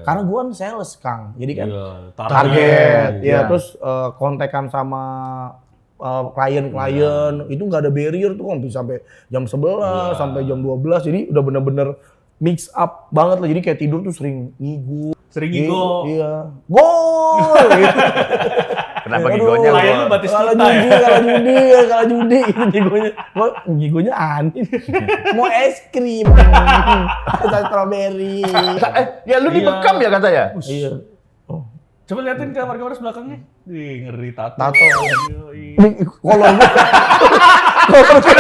Karena gua kan sales, Kang. Jadi kan target. Ya, terus kontekan sama klien-klien itu nggak ada barrier tuh kan bisa sampai jam 11 sampai jam 12. Jadi udah bener-bener mix up banget lah. Jadi kayak tidur tuh sering ngigo. Iya. Gol. Gitu. Kenapa ngigonya? Klien lu batis Kalah judi itu ngigonya. Ngigonya aneh. Mau es krim. Atau strawberry. Ya lu dibekam ya katanya? Iya. Coba liatin ke warga-warga belakangnya. Ih, ngeri tato. Ini kolor gua. Kolor gua.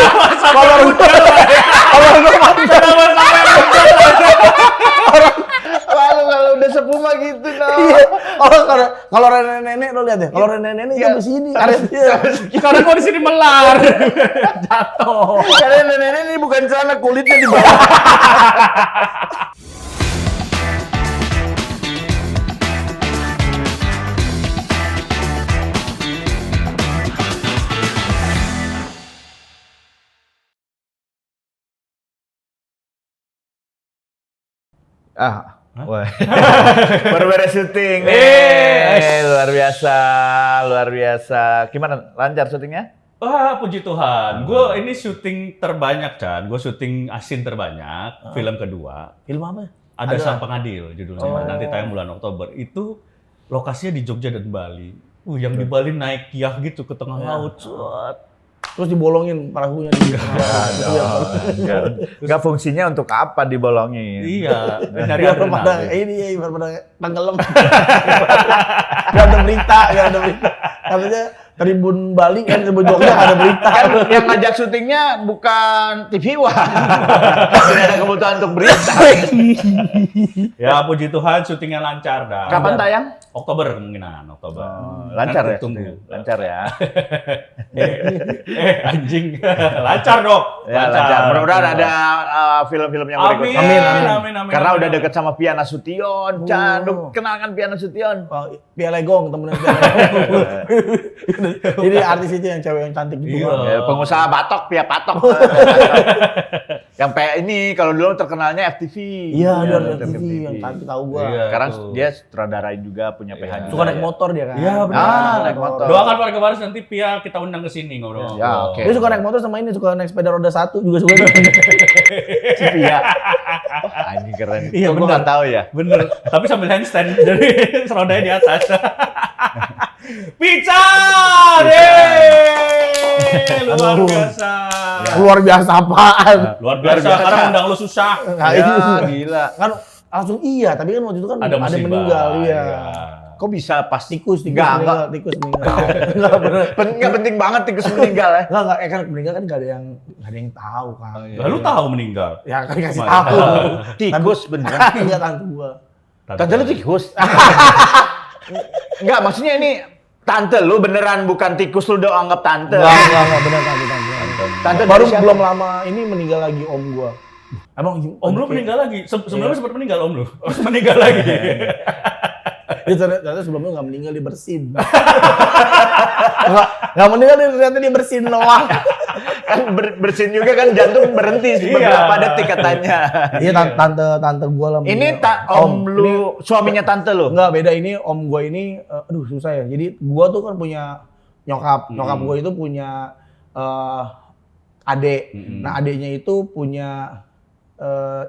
Kalau udah sepuh mah gitu dong. Iya. Kalau nenek-nenek lo lihat deh. Kalau nenek-nenek sampai sini. Sekarang gua di sini melar. Jatuh. Karena nenek ini bukan celana, kulitnya di bawah. Wah. Baru beres syuting. Luar biasa. Gimana? Lancar syutingnya? Wah, puji Tuhan. Gue ini syuting terbanyak, Chan. Gue syuting asin terbanyak, film kedua. Film apa? Ada Sang Pengadil judulnya. Nanti tayang bulan Oktober. Itu lokasinya di Jogja dan Bali. Yang di Bali naik kiah gitu ke tengah laut. Terus dibolongin perahunya di Enggak fungsinya untuk apa dibolongin? Iya, nyari biar pada ini ya, biar pada tenggelam. Gak ada berita. Katanya Tribun Bali kan, Tribun Jogja ada berita. Kan yang ngajak syutingnya bukan TV One. Tidak ada kebutuhan untuk berita. Ya, puji Tuhan syutingnya lancar dah. Kapan tayang? Oktober kemungkinan, Oktober. Lancar ya? Tunggu. Lancar ya? Anjing. Lancar dong. Ya, lancar. Mudah-mudahan ada film-film yang berikutnya. Amin. Karena udah deket sama Piana Sution. Chan, lu kenal kan Piana Sution? Pia Legong, temennya Pia Legong. Ini artis itu yang cewek yang cantik gitu. Ya, pengusaha batok, Pia Patok. Yang kayak ini, kalau dulu terkenalnya FTV. Iya, ada TV yang cantik tahu gua. Iya. Sekarang dia sutradarain juga, punya PH juga. Suka naik motor dia kan. Iya, benar. Naik motor. Doakan warga Waras nanti Pia kita undang ke sini ngobrol. Ya, oke. Dia suka naik motor sama ini, suka naik sepeda roda 1 juga suka. Si Pia. Anjing keren. Iya, Gua nggak tahu ya. Bener. Tapi sambil handstand jadi rodanya di atas. Pizza! Luar biasa. Luar biasa apaan? Luar biasa. Karena undang lu susah. Nah, Ya, ini gila. kan langsung iya, tapi kan waktu itu kan Ada ada musibah. meninggal iya. Kok bisa pas Tikus Enggak. meninggal. Enggak bener. Enggak penting banget tikus meninggal ya. Enggak, kan meninggal kan enggak ada yang tahu kan. Lalu tahu meninggal. Ya kan kasih Mana? tahu. Tikus beneran. Iya tante gua. Tante lu tikus? Enggak, maksudnya ini tante lu beneran bukan tikus lu udah anggap tante. Enggak bener tante. Tante Baru dari siapa? belum lama ini meninggal lagi om gua. Emang Om lu meninggal lagi. Sebelumnya sempat meninggal om lu. Meninggal lagi. Ya ternyata sebelumnya nggak meninggal, dia bersin. Nggak meninggal, ternyata dia bersin doang. Kan bersin juga kan, jantung berhenti beberapa detik katanya. Iya tante gua lah. Ini om lu, suaminya tante lu? Enggak, beda. Ini om gua ini, aduh susah ya. Jadi gua tuh kan punya nyokap gua itu punya adik. Nah adiknya itu punya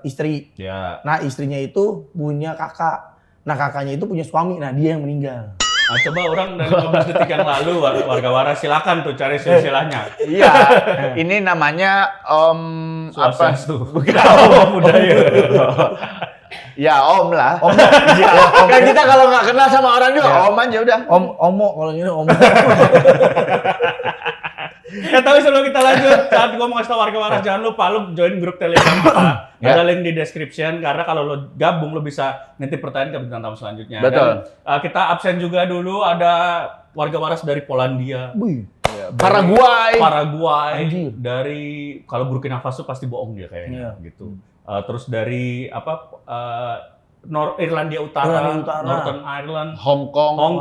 istri. Ya. Nah istrinya itu punya kakak. Nah kakaknya itu punya suami. Nah dia yang meninggal. Nah, coba orang dari 15 detik yang lalu warga Waras silakan tuh cari silsilahnya. Iya, ini namanya Om apa? Swastiastu. Bukan Om budaya. Ya Om lah. Om. Kan kita kalau nggak kenal sama orang juga Om aja udah. Omo kalau ini om. Ya tapi sebelum kita lanjut, saat gua mau kasih tau warga Waras jangan lupa lu join grup Telegram kita. Ada link di description karena kalau lo gabung lo bisa nitip pertanyaan ke bintang tamu selanjutnya. Betul. Dan, kita absen juga dulu ada warga Waras dari Polandia. Wih. Paraguay. Anjir. Dari kalau Burkina Faso pasti bohong dia kayaknya gitu. Terus dari Irlandia Utara, Northern Ireland, Hong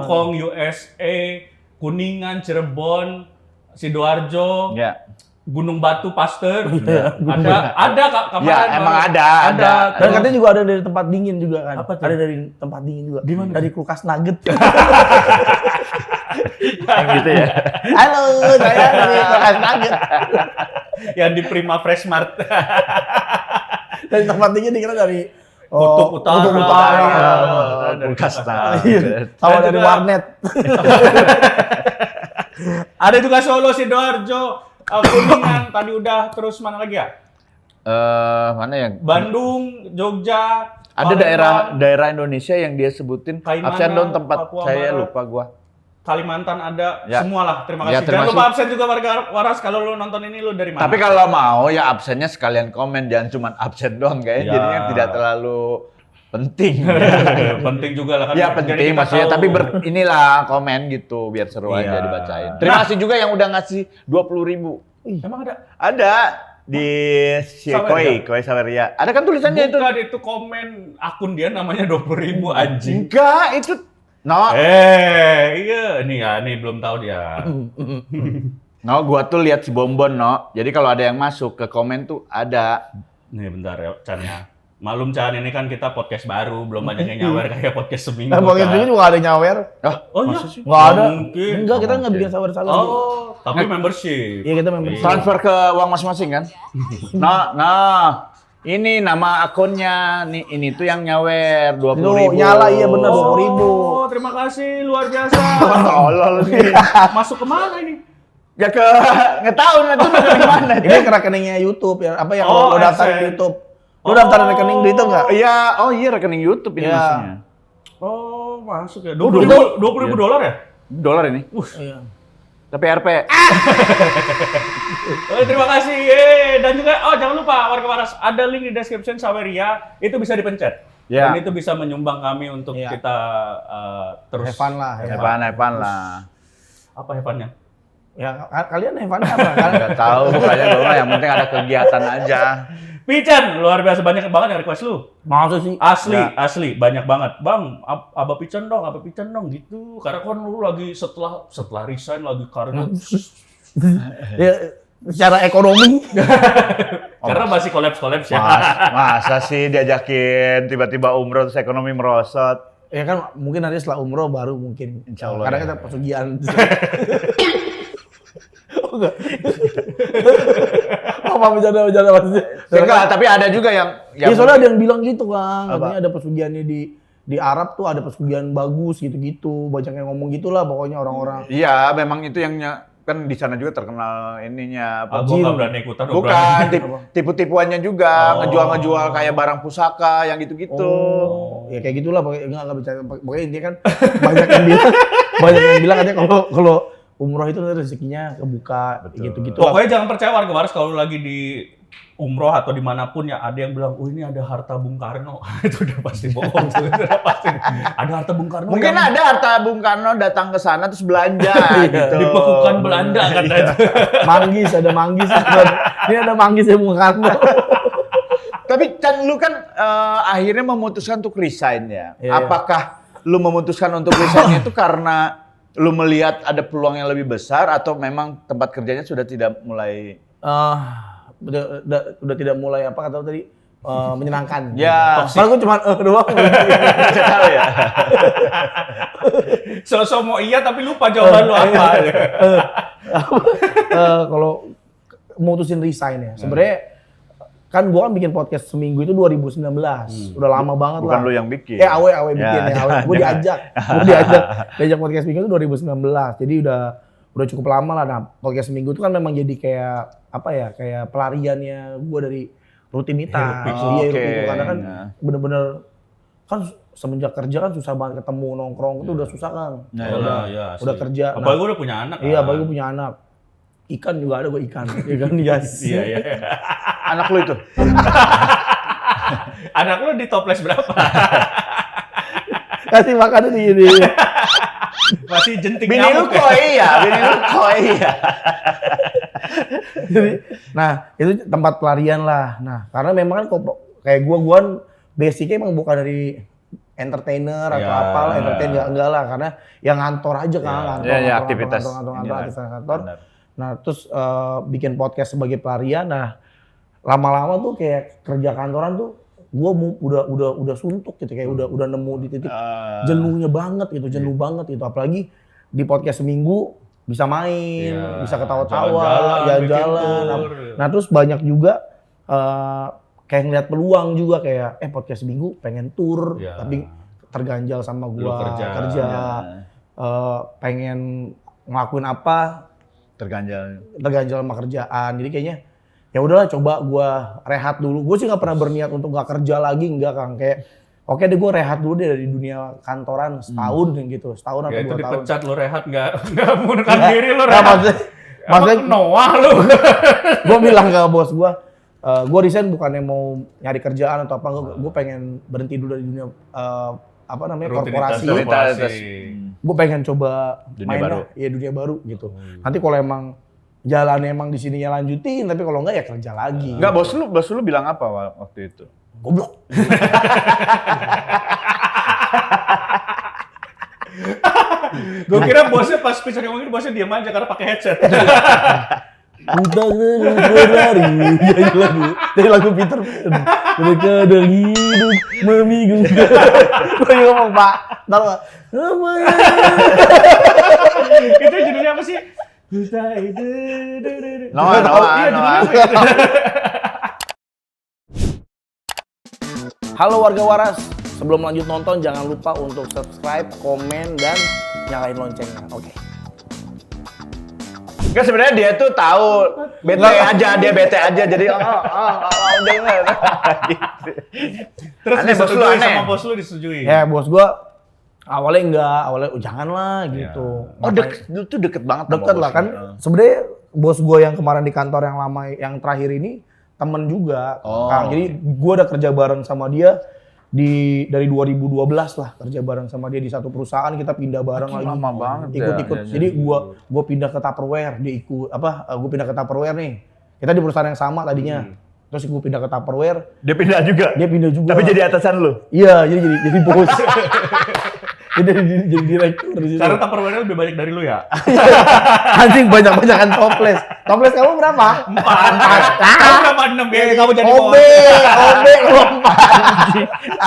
Kong, USA, Kuningan, Cirebon, Sidoarjo, Ya. Gunung Batu Pasteur. Ada Kak, kemarin. Ya, emang baru. ada. Dan katanya juga ada dari tempat dingin juga kan. Apa tuh? Ada dari tempat dingin juga. Di mana? Dari kulkas nugget. Yang gitu ya. Halo, saya dari kulkas nugget. Yang di Prima Fresh Mart. Dari tempat dingin dikira dari Kutub Utara. Kutub Utara. Kulkas Iya. Sama Dan dari juga- warnet. Ada juga Solo, Sidoarjo, Kuningan, tadi udah, terus mana lagi ya? Mana yang Bandung, Jogja, ada Palembang, daerah Indonesia yang dia sebutin Kalimantan, absen dong tempat Papua saya Barat. lupa gua. Kalimantan ada, Ya. semua lah. Terima Ya, kasih. terima Jangan lupa kasih. absen juga warga Waras, kalau lu nonton ini lu dari mana? Tapi kalau mau ya absennya sekalian komen, jangan cuma absen doang kayaknya Ya. jadinya tidak terlalu penting. penting juga lah kan. Ya Jadi penting kita maksudnya, tahu. tapi inilah komen gitu biar seru Iya. aja dibacain. Terima kasih juga yang udah ngasih 20.000. Emang ada? Ada di si Saweria. Koi Saweria. Ada kan tulisannya itu? Bukan, itu komen akun dia namanya 20.000 anjing. Enggak, itu no. Iya, nih belum tahu dia. No, gua tuh lihat si Bonbon, no. Jadi kalau ada yang masuk ke komen tuh ada. Nih bentar ya, Chan ya. Malum Chan, ini kan kita podcast baru, belum banyak yang nyawer kayak podcast seminggu. Nah, pokoknya kan. juga ada nyawer. Oh iya? Masa sih? Nggak ada. Mungkin. Enggak, kita nggak bikin sawer-sawer. Oh, tapi membership. Iya, kita membership. Transfer ke uang masing-masing kan? Nah, ini nama akunnya, nih ini tuh yang nyawer 20.000. Nyala, iya benar, 20.000. Oh, terima kasih, luar biasa. Tolol nih. Masuk ke mana ini? Ya ke nggak tahu nanti dari mana. Ini ke rekeningnya YouTube ya, apa yang Oh, lo daftar AdSense. di YouTube. Lo daftar rekening di itu nggak? Iya, oh iya rekening YouTube ini Iya. maksudnya. Oh, masuk ya. 20.000 dolar ya? Dolar ini. Iya. Tapi RP. Oh, terima kasih. Dan juga, jangan lupa warga Waras, ada link di description Saweria, itu bisa dipencet. Ya. Dan itu bisa menyumbang kami untuk Iya. kita terus. Have fun lah. Evan lah. Apa hevannya? Ya, kalian have fun apa? Kalian Nggak tahu, pokoknya gue yang penting ada kegiatan aja. Pican, luar biasa banyak banget yang request lu. masa sih? Asli, banyak banget. Bang, Abah Pican dong gitu. Karena kan lu lagi setelah resign lagi karirnya. Ya, secara ekonomi. Karena masih kolaps ya. Masa sih diajakin tiba-tiba umroh terus ekonomi merosot. Ya kan mungkin nanti setelah umroh baru mungkin. Insya Allah, Karena ya. kita pesugihan. Oh enggak. Apa bercanda maksudnya? Enggak, tapi ada juga yang Ya soalnya ada yang bilang gitu kan, Apa? katanya ada pesugihannya di Arab tuh ada pesugihan bagus gitu-gitu. Banyak yang ngomong gitulah pokoknya orang-orang. Iya, memang itu yang kan di sana juga terkenal ininya. apa? Aku nggak berani ikutan. gua Bukan, berani. tipu-tipuannya juga, Oh. ngejual-ngejual kayak barang pusaka yang gitu-gitu. Oh, ya kayak gitulah pokoknya enggak bercanda. Pokoknya intinya kan banyak yang bilang katanya kalau umroh itu nanti rezekinya kebuka gitu-gitu. Pokoknya jangan percaya warga Waras kalau lagi di umroh atau dimanapun ya ada yang bilang, oh ini ada harta Bung Karno. Itu udah pasti bohong. Itu udah pasti. Ada harta Bung Karno. Mungkin yang ada harta Bung Karno datang ke sana terus belanja gitu. dibekukan Belanda katanya. Manggis, ada manggis. Ini ada manggis ya Bung Karno. Tapi Chan, lu kan akhirnya memutuskan untuk resign ya. Iya. Apakah lu memutuskan untuk resign itu karena lu melihat ada peluang yang lebih besar atau memang tempat kerjanya sudah tidak mulai Udah tidak mulai apa kata lu tadi menyenangkan. Ya. Malah gue cuma doang. bisa tahu ya? Sosok mau iya tapi lupa jawaban lu apa. Kalau mutusin resign ya, sebenarnya kan gua kan bikin podcast seminggu itu 2019, udah lama banget Bukan lah. lu yang bikin. Awe bikin ya, jangan, gue diajak podcast minggu itu 2019, jadi udah cukup lama lah. Nah podcast minggu itu kan memang jadi kayak apa ya, kayak pelariannya gue dari rutinitas. Oh, Iya, oke. rutinitas. Karena kan Nah. bener-bener kan semenjak kerja kan susah banget ketemu nongkrong itu udah susah kan. Nah, udah kerja. Apalagi gue udah punya anak. Iya, kan. apalagi gue punya anak. Ikan juga ada gue ikan yes. Iya. Anak lu itu? Anak lu di toples berapa? Kasih makan di ini. Masih jentik Bini lu nyamuk ya? koi ya? Bini lu koi ya? Jadi, nah itu tempat pelarian lah. Nah karena memang kan kayak gue kan basicnya emang bukan dari entertainer atau Ya. apalah, entertain enggak lah, karena yang ngantor aja kan, Ya. ngantor, Ya, ngantor, aktivitas. ngantor, Inilah. aktivitas kantor. Benar. Nah terus bikin podcast sebagai pelarian. Nah lama-lama tuh kayak kerja kantoran tuh gue udah suntuk gitu, kayak udah nemu di titik jenuhnya banget gitu, jenuh banget gitu. Apalagi di podcast seminggu bisa main, bisa ketawa-tawa, jalan-jalan. Nah terus banyak juga kayak ngeliat peluang juga kayak podcast seminggu pengen tur, tapi terganjal sama gua kerja. Pengen ngelakuin apa terganjal sama kerjaan. Jadi kayaknya ya udahlah coba gua rehat dulu. Gue sih nggak pernah berniat untuk nggak kerja lagi, enggak Kang. Kayak oke deh gue rehat dulu deh dari dunia kantoran setahun gitu, setahun atau 2 tahun. Itu dipecat lo rehat nggak mengundurkan diri lo rehat. Maksudnya Noah lo. Gue bilang ke bos gue resign bukannya mau nyari kerjaan atau apa, gue pengen berhenti dulu dari dunia korporasi. Gue pengen coba dunia baru gitu. Nanti kalau emang jalannya emang di sininya lanjutin, tapi kalau enggak ya kerja lagi. Enggak, bos lu bilang apa waktu itu? Goblok. Gue kira bosnya pas Peter ngomongin bosnya diam aja karena pakai headset. Entah berlari dari lagu Peter Pan. Mereka ada hidup membingungkan. Gue ngomong Pak, tahu nggak? Itu judulnya apa sih? Noah. Iya judulnya apa ya? Halo warga waras, sebelum lanjut nonton jangan lupa untuk subscribe, komen, dan nyalain loncengnya. Oke. Enggak, sebenarnya dia tuh tahu dia bete aja jadi dengar. Terus Aneh, bos lu disetujui aneh. sama bos lu disetujui. Ya bos gua awalnya janganlah gitu. Oh deket banget sama Deket bos lah lu. kan. Sebenarnya bos gua yang kemarin di kantor yang lama, yang terakhir ini temen juga. Kang. Jadi gua udah kerja bareng sama dia dari 2012 lah, kerja bareng sama dia di satu perusahaan, kita pindah bareng lagi. Lama banget. Ikut. Jadi gua pindah ke Tupperware, gua pindah ke Tupperware nih. Kita di perusahaan yang sama tadinya. Terus gua pindah ke Tupperware, Dia pindah juga. Tapi jadi atasan lu. iya, jadi bos. jadi direktur di situ. Karena Tupperware lebih banyak dari lu ya? Anjing banyak-banyakan toples. Toples kamu berapa? 4. Kamu berapa 6 ya? Kamu jadi bos. Obe lu 4.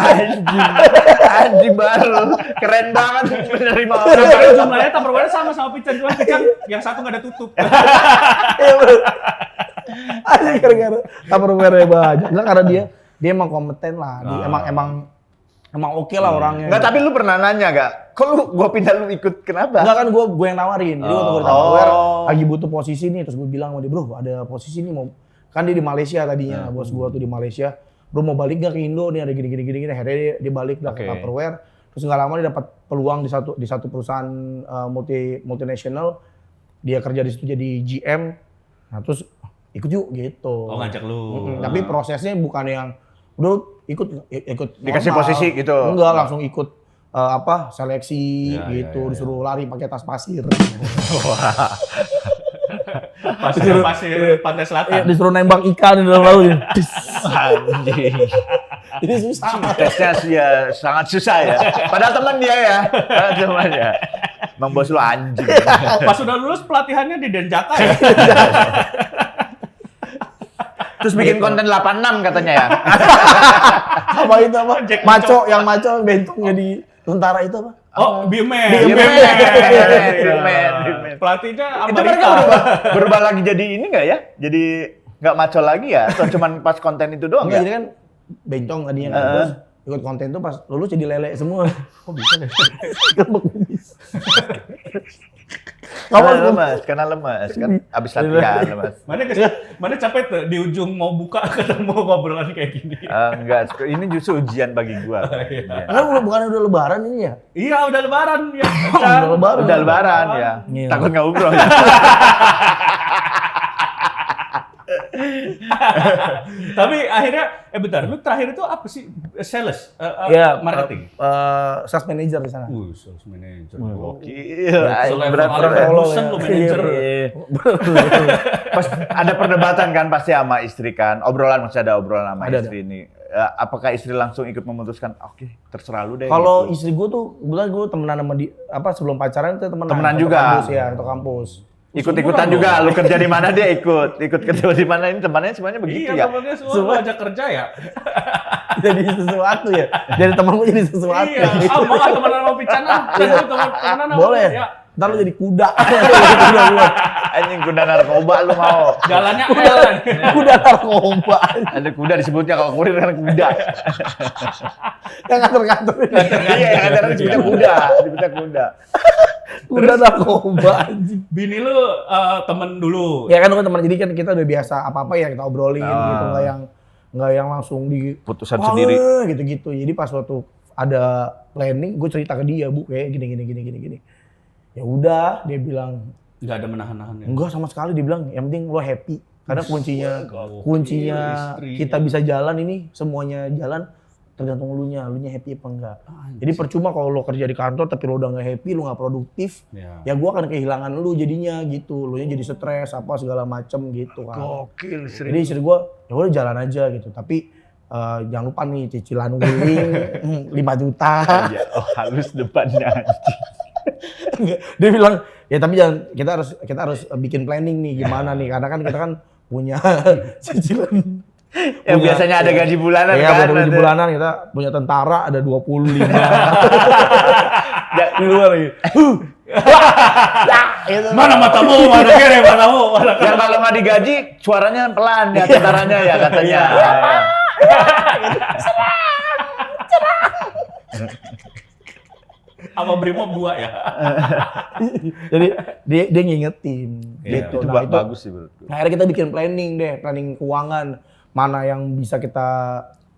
Anjing baru. Keren banget menerima orang. Padahal jumlahnya Tupperware sama Pican, cuma Pican yang satu nggak ada tutup. Iya bener. Anjing gara-gara Tupperware banyak. Enggak, karena dia emang kompeten lah. Dia emang oke lah orangnya. Enggak, tapi lu pernah nanya gak? Kok gua pindah lu ikut kenapa? Enggak kan gue yang nawarin. Jadi waktu gue di Tupperware lagi butuh posisi nih, terus gue bilang sama dia, "Bro, ada posisi nih mau." Kan dia di Malaysia tadinya, bos gue tuh di Malaysia. "Bro, mau balik gak ke Indo nih, ada gini." Akhirnya dia balik ke Tupperware. Terus enggak lama dia dapat peluang di satu perusahaan multinasional. Dia kerja di situ jadi GM. Nah, terus ikut yuk gitu. Oh, ngajak lu. Tapi prosesnya bukan yang udah ikut Dikasih normal. posisi gitu. Enggak, langsung ikut seleksi gitu, disuruh lari pakai tas pasir. Pasir Pantai Selatan. Disuruh nembak ikan di dalam laut. Anjing. Ini susah. Tesnya ya sangat susah ya. Padahal teman dia ya. Teman ya. Emang bos lu anjing. Pas udah lulus pelatihannya di Denjaka ya? Terus bikin konten 86 katanya ya. Apa itu apa? Jack Maco yang bentongnya di tentara itu apa? Oh, Biomed. Pelatihnya Itu mereka berubah lagi jadi ini nggak ya? Jadi nggak maco lagi ya? Atau cuman pas konten itu doang Enggak, ya? jadi kan bencong tadinya kan. Terus ikut konten tuh pas lulus jadi lele semua. Kok bisa deh? Karena lemas kan abis latihan lemas. Mana capek tuh di ujung mau buka ketemu ngobrolan kayak gini. Enggak, ini justru ujian bagi gua. Kan bukan udah lebaran ini ya? Iya, udah lebaran ya. Udah lebaran ya. Iya. Takut nggak umroh. Tapi akhirnya, bentar, lu terakhir itu apa sih? Sales? Marketing? Sales manager di sana. Sales manager. Gokil. Berat Ferguson lu manager. Pas ada perdebatan kan pasti sama istri kan. Masih ada obrolan sama Ada. istri ini. Apakah istri langsung ikut memutuskan, oke, terserah lu deh. Kalau gitu. istri gue tuh, kebetulan gue temenan sama sebelum pacaran itu temenan Temenan satu juga. Kampus ya, satu kampus. Ikut-ikutan Seumuran juga, dong. lu kerja di mana dia ikut kerja di mana, ini temannya semuanya begitu Iya, ya. temennya semua Semua. lu ajak kerja ya. Jadi sesuatu ya. Jadi temen gue jadi sesuatu. Iya, mau nggak temenan sama Pican ah? Pican gue temenan sama Boleh. ya. Ntar lu jadi kuda. Kuda gua. Anjing kuda narkoba lu mau. Jalannya L kan. Kuda narkoba. Ada kuda disebutnya kalau kurir kan kuda. Yang ngatur-ngatur. Iya, yang ada disebutnya kuda. Kuda narkoba anjing. Bini lu temen dulu. Ya kan teman, jadi kan kita udah biasa apa-apa ya kita obrolin gitu, nggak yang langsung di Putusan "Wah, sendiri. gitu-gitu. Jadi pas waktu ada planning, gue cerita ke dia, Bu, kayak gini. Ya udah, dia bilang Nggak ada menahan-nahan ya. enggak sama sekali, dia bilang yang penting lo happy. Karena Gokil, kuncinya istrinya. kita bisa jalan ini, semuanya jalan tergantung elunya happy apa enggak. Jadi percuma kalau lo kerja di kantor tapi lo udah nggak happy, lo nggak produktif, ya gue akan kehilangan lu jadinya gitu. Lo nya jadi stres apa segala macem gitu kan. Gokil, Jadi istri gue ya udah jalan aja gitu. Tapi jangan lupa nih cicilan guling 5 juta. Ya, oh halus depannya anjing. Dia bilang ya tapi jangan, kita harus bikin planning nih gimana nih, karena kan kita kan punya cicilan. Yang biasanya ada gaji bulanan Iya, kan. ada gaji ada. bulanan, kita punya tentara ada 25. Ya, Di luar lagi. Mana matamu, mana kiri, matamu, mana yang kalau nggak digaji suaranya pelan ya tentaranya ya katanya. apa Brimob 2 ya? Jadi dia ngingetin Iya, gitu. Itu Nah, itu bagus sih menurutku. akhirnya kita bikin planning keuangan, mana yang bisa kita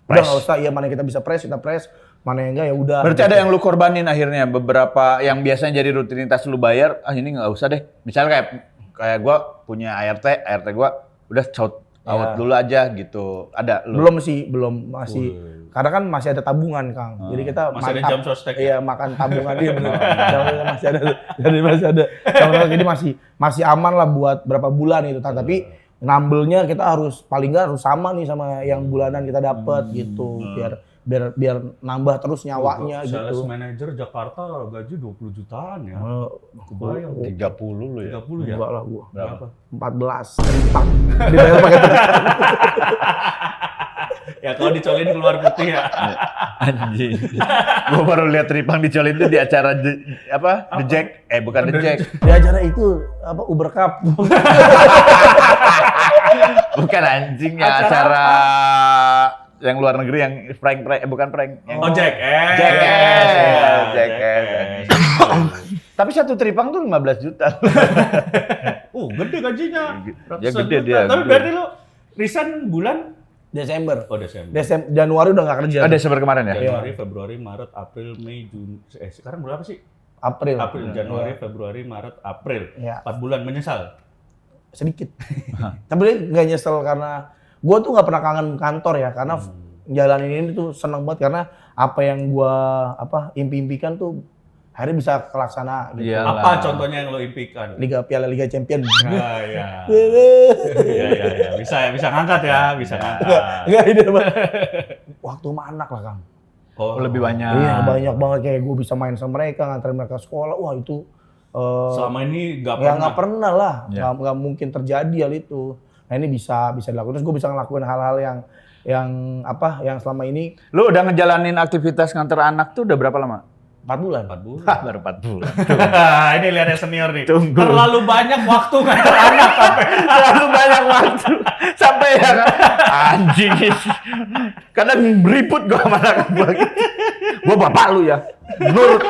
udah Press. nggak usah, ya mana yang kita bisa press, mana yang enggak ya udah. Berarti ada yang lu korbanin akhirnya, beberapa yang biasanya jadi rutinitas lu bayar, ini nggak usah deh. Misalnya kayak gua punya ART gua udah out Ya. dulu aja gitu. Ada lu. belum masih karena kan masih ada tabungan, Kang. Jadi kita Masih ada jam sostek ya? Iya, makan tabungan dia benar. Masih ada. Jadi masih ada. Jadi masih aman lah buat berapa bulan itu. Tapi nambelnya kita harus paling nggak harus sama nih sama yang bulanan kita dapat gitu. Biar nambah terus nyawanya Sales gitu. manager Jakarta gaji 20 jutaan ya. Kebayang. 30 lu ya. 30 ya? Enggak lah gua. Berapa? 14. Empat. Dibayar pakai Ya kalau dicolin keluar putih ya. Anjing. Gua baru lihat Tripang dicolin itu di acara The Jack. Bukan The Jack. di acara itu apa Uber Cup. Bukan anjing ya, acara yang luar negeri yang prank bukan prank. Yang Oh Jack. Jackass. Iya, Jackass. Tapi satu Tripang tuh 15 juta. Gede gajinya. Ya, Ratusan gede juta. dia, Tapi gede. berarti lu resign bulan? Desember. Oh Desember. Januari udah nggak kerja. Desember kemarin ya? Januari, Februari, Maret, April, Mei, Juni. Sekarang berapa sih? April. Januari, Februari, Maret, April. Iya. 4 bulan menyesal. Sedikit. Tapi nggak nyesel karena gue tuh nggak pernah kangen kantor ya, karena jalanin ini tuh seneng banget karena apa yang gue impi-impikan tuh akhirnya bisa kelaksana gitu. Iya. Apa contohnya yang lo impikan? Piala Liga Champion. Nah, ya. Iya. Bisa ngangkat ya, bisa ngangkat. Enggak ini apa. Waktu sama anak lah, Kang. Oh, Lebih banyak. Iya, banyak banget kayak gue bisa main sama mereka, nganterin mereka sekolah. Wah, itu selama ini nggak ya pernah. nggak pernah lah, Ya. nggak mungkin terjadi hal itu. Nah ini bisa dilakukan. Terus gue bisa ngelakuin hal-hal yang selama ini Lu udah ngejalanin aktivitas nganter anak tuh udah berapa lama? 4 bulan. 4 bulan. Baru 4 bulan. Ini lihat yang senior nih. Tunggu. Terlalu banyak waktu ngantar anak sampai Terlalu banyak waktu sampai ya anjing. Kadang beribut gua sama anak gua gitu. Gua bapak lu ya. Nurut.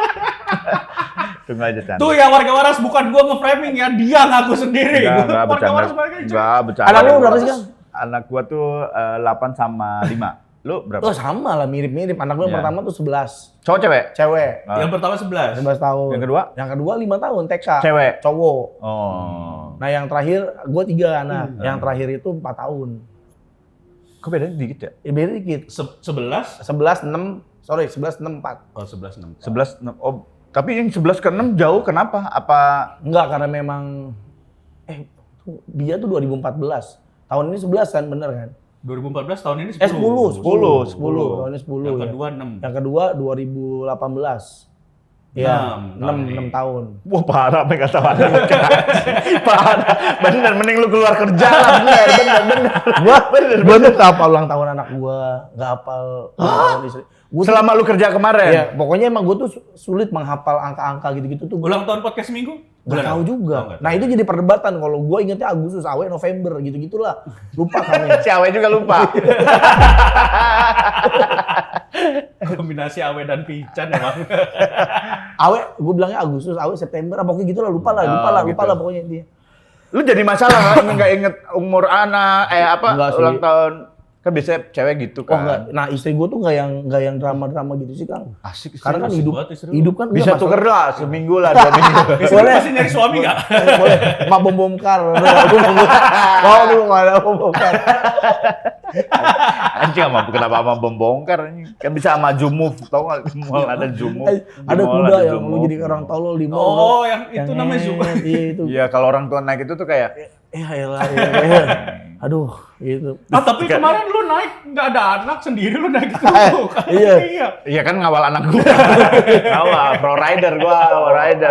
Tunggu aja Chan. tuh ya warga waras, bukan gua nge-framing ya, dia ngaku sendiri. Enggak Warga bercanda. waras sebagai Enggak bercanda. Anak lu berapa sih, Kang? Anak gua tuh 8 sama 5. Lu berapa? Oh sama lah, mirip-mirip. Anak gue yang Iya. pertama tuh 11. Cowok cewek? Cewek. Yang pertama 11. 11 tahun. Yang kedua? Yang kedua 5 tahun, TK. Cewek? Cowok. Oh. Nah yang terakhir, gue 3 anak. Yang terakhir itu 4 tahun. Kok bedanya dikit ya? Ya beda dikit. 11? 11, 6, 4. Oh 11 6. 11 oh, tapi yang 11 ke 6 jauh kenapa? Apa Enggak, karena memang dia tuh 2014. Tahun ini 11 kan, bener kan? 2014 tahun ini 10. 10. Tahun ini 10. Yang kedua 6. Yang kedua 2018. Iya, 6 tahun. Wah parah, sampai nggak tahu anak nikah. Parah, bener. Mending lu keluar kerja lah, bener. Gua tuh nggak hafal ulang tahun anak gua, nggak hafal ulang tahun istri. Gua Selama lu kerja kemarin? Iya, pokoknya emang gua tuh sulit menghafal angka-angka gitu-gitu tuh. Ulang tahun podcast minggu? Nggak tahu juga. Nah itu jadi perdebatan. Kalau gua ingetnya Agustus, Awe November gitu-gitulah. Lupa kami. Si Awe juga lupa. Kombinasi Awe dan Pican emang. Awe, gua bilangnya Agustus, Awe September, pokoknya gitulah. Lupa lah pokoknya intinya. Lu jadi masalah nggak inget umur anak, Enggak sih. ulang tahun. Kan biasanya cewek gitu Oh kan. enggak. Nah istri gua tuh nggak yang drama-drama gitu sih Kang. Asik. Karena kan Asik hidup banget istri lu. hidup kan Bisa enggak tuker masalah. lah, seminggu lah, 2 minggu. Boleh. Masih nyari suami nggak? Boleh. Mak bom kar. Mau dulu nggak ada bom kar. Anjing kenapa sama bom bongkar anjing? Kan bisa sama Jumove, tau nggak? Di mall ada Jumove. Ada kuda yang lu jadi orang tolol di mall. Oh, yang itu namanya Zoom. Iya itu. Iya, kalau orang tua naik itu tuh kayak Elah. Aduh, itu. Tapi kemarin lu naik nggak ada anak sendiri lu naik itu. Iya. iya kan ngawal anak gua. Ngawal pro rider gua,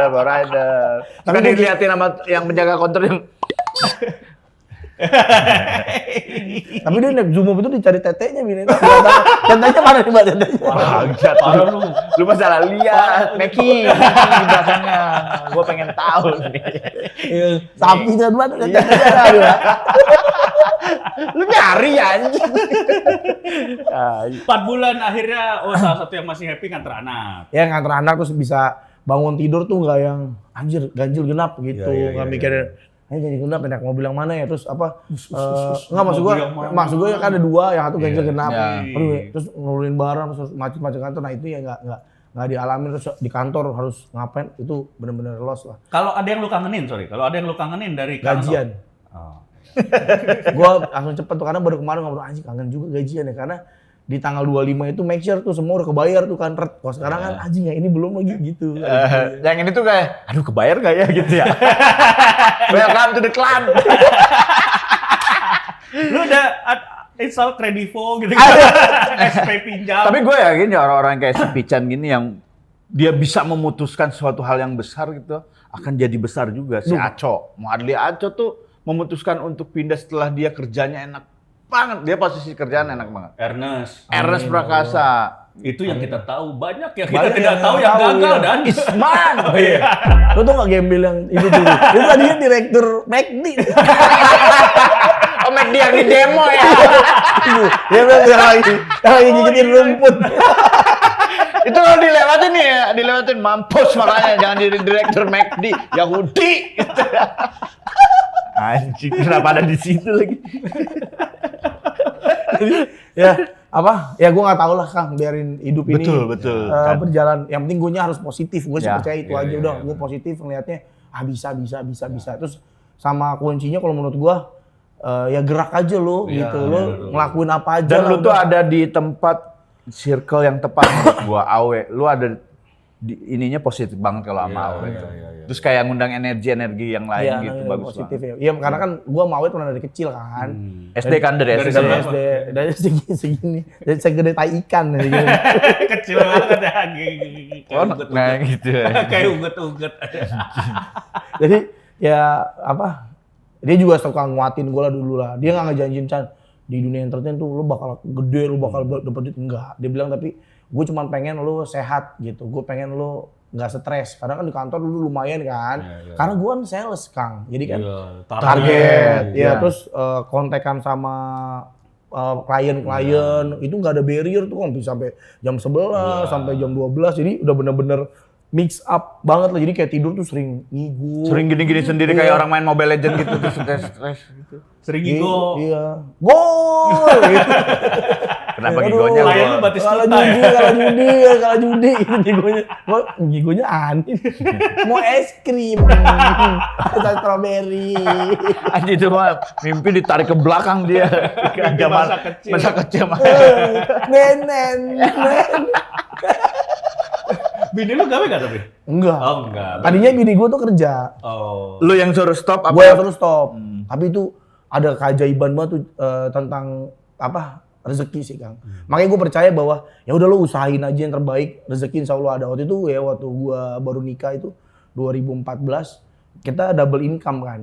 pro rider. Tapi diliatin sama yang penjaga konter yang Tapi dia naik zoom itu dicari tetenya bini. Tetenya mana nih Mbak tetenya? bangsat. Parah lu. Lu mah salah lihat, Meki di belakangnya. Gua pengen tahu nih. Iya, sapi dan mana tetenya. Lu nyari ya anjing. 4 bulan akhirnya salah satu yang masih happy nganter anak. Ya nganter anak terus bisa bangun tidur tuh nggak yang anjir ganjil genap gitu, nggak mikir ganjil genap enak mobil yang mana ya, terus apa nggak maksud gua kan ada 2, yang satu ganjil genap, aduh terus nurunin barang terus macet-macet kantor, nah itu ya nggak dialami, terus di kantor harus ngapain, itu bener-bener lost lah. Kalau ada yang lu kangenin, kalau ada yang lu kangenin dari kantor. Gajian. Oh. Gua langsung cepet tuh karena baru kemarin ngobrol anjing kangen juga gajian ya, karena di tanggal 25 itu make sure tuh semua udah kebayar tuh kan. Kalau sekarang kan anjing ya ini belum lagi gitu. Yang ini tuh kayak, aduh kebayar nggak ya gitu ya. Welcome to the clan. Lu udah install Kredivo gitu. SP pinjam. Tapi gue yakin ya orang-orang kayak si Pican gini yang dia bisa memutuskan suatu hal yang besar gitu akan jadi besar juga. Si Aco, Muadli Aco tuh memutuskan untuk pindah setelah dia kerjanya enak banget. Dia posisi kerjaan enak banget. Ernest Prakasa. Itu yang kita tahu, banyak yang kita Banyak tidak yang tahu yang tahu, gagal ya. dan Isman. Oh iya. Lu tuh gak gembel yang itu dulu. Itu tadinya direktur McD. Oh, McD yang di demo ya. Dia bilang yang lagi gigitin rumput. Itu kalau dilewatin nih ya, dilewatin mampus makanya jangan jadi direktur McD, Yahudi. Anjing, kenapa ada di situ lagi? Ya apa? Ya gue nggak tahu lah Kang, biarin hidup ini Betul. berjalan. Yang penting gue harus positif. Gue sih Ya, percaya itu aja udah. Gue positif ngelihatnya. Bisa. Terus sama kuncinya kalau menurut gue ya gerak aja lo gitu. Lo ngelakuin apa aja. Dan lah, lu tuh udah. ada di tempat circle yang tepat menurut gua, Awe. Lu ada di ininya positif banget kalau sama Awe. Terus kayak ngundang energi yang lain Iya, gitu, yang bagus positif banget. ya. Iya, karena kan gue mau itu dari kecil kan. SD kan dari SD. Dari SD dari segini, dari segede tai ikan gitu. kecil banget ya. Oh, nah gitu. Kayak uget-uget. Jadi ya apa? Dia juga suka nguatin gue lah dulu lah. Dia nggak ngejanjin Chan di dunia entertain tuh lu bakal gede, lu bakal dapet duit, enggak. Dia bilang tapi gue cuma pengen lu sehat gitu. Gue pengen lu nggak stres. Karena kan di kantor dulu lumayan kan. Karena gue kan sales Kang. Jadi kan target. Ya terus kontekan sama klien-klien itu nggak ada barrier tuh kan, bisa sampai jam 11 sampai jam 12. Jadi udah bener-bener mix up banget lah, jadi kayak tidur tuh sering ngigo. Sering gini-gini sendiri kayak orang main Mobile Legends gitu, terus stres gitu. Sering ngigo. Iya. Gol! Gitu. Kenapa gigonya? Klien lu Batistuta Kalah judi, itu gigonya. Kok gigonya aneh. Mau es krim. Kita strawberry. Anjir itu mah mimpi ditarik ke belakang dia. Masa kecil mah. Nenen. Bini lu gawe gak tapi? Enggak. Oh enggak. Tadinya bini gue tuh kerja. Oh. Lu yang suruh stop apa? Gue yang terus stop. Tapi itu ada keajaiban banget tuh tentang apa rezeki sih Kang. Makanya gue percaya bahwa ya udah lo usahain aja yang terbaik, rezeki insya Allah ada. Waktu itu ya waktu gue baru nikah itu 2014 kita double income kan.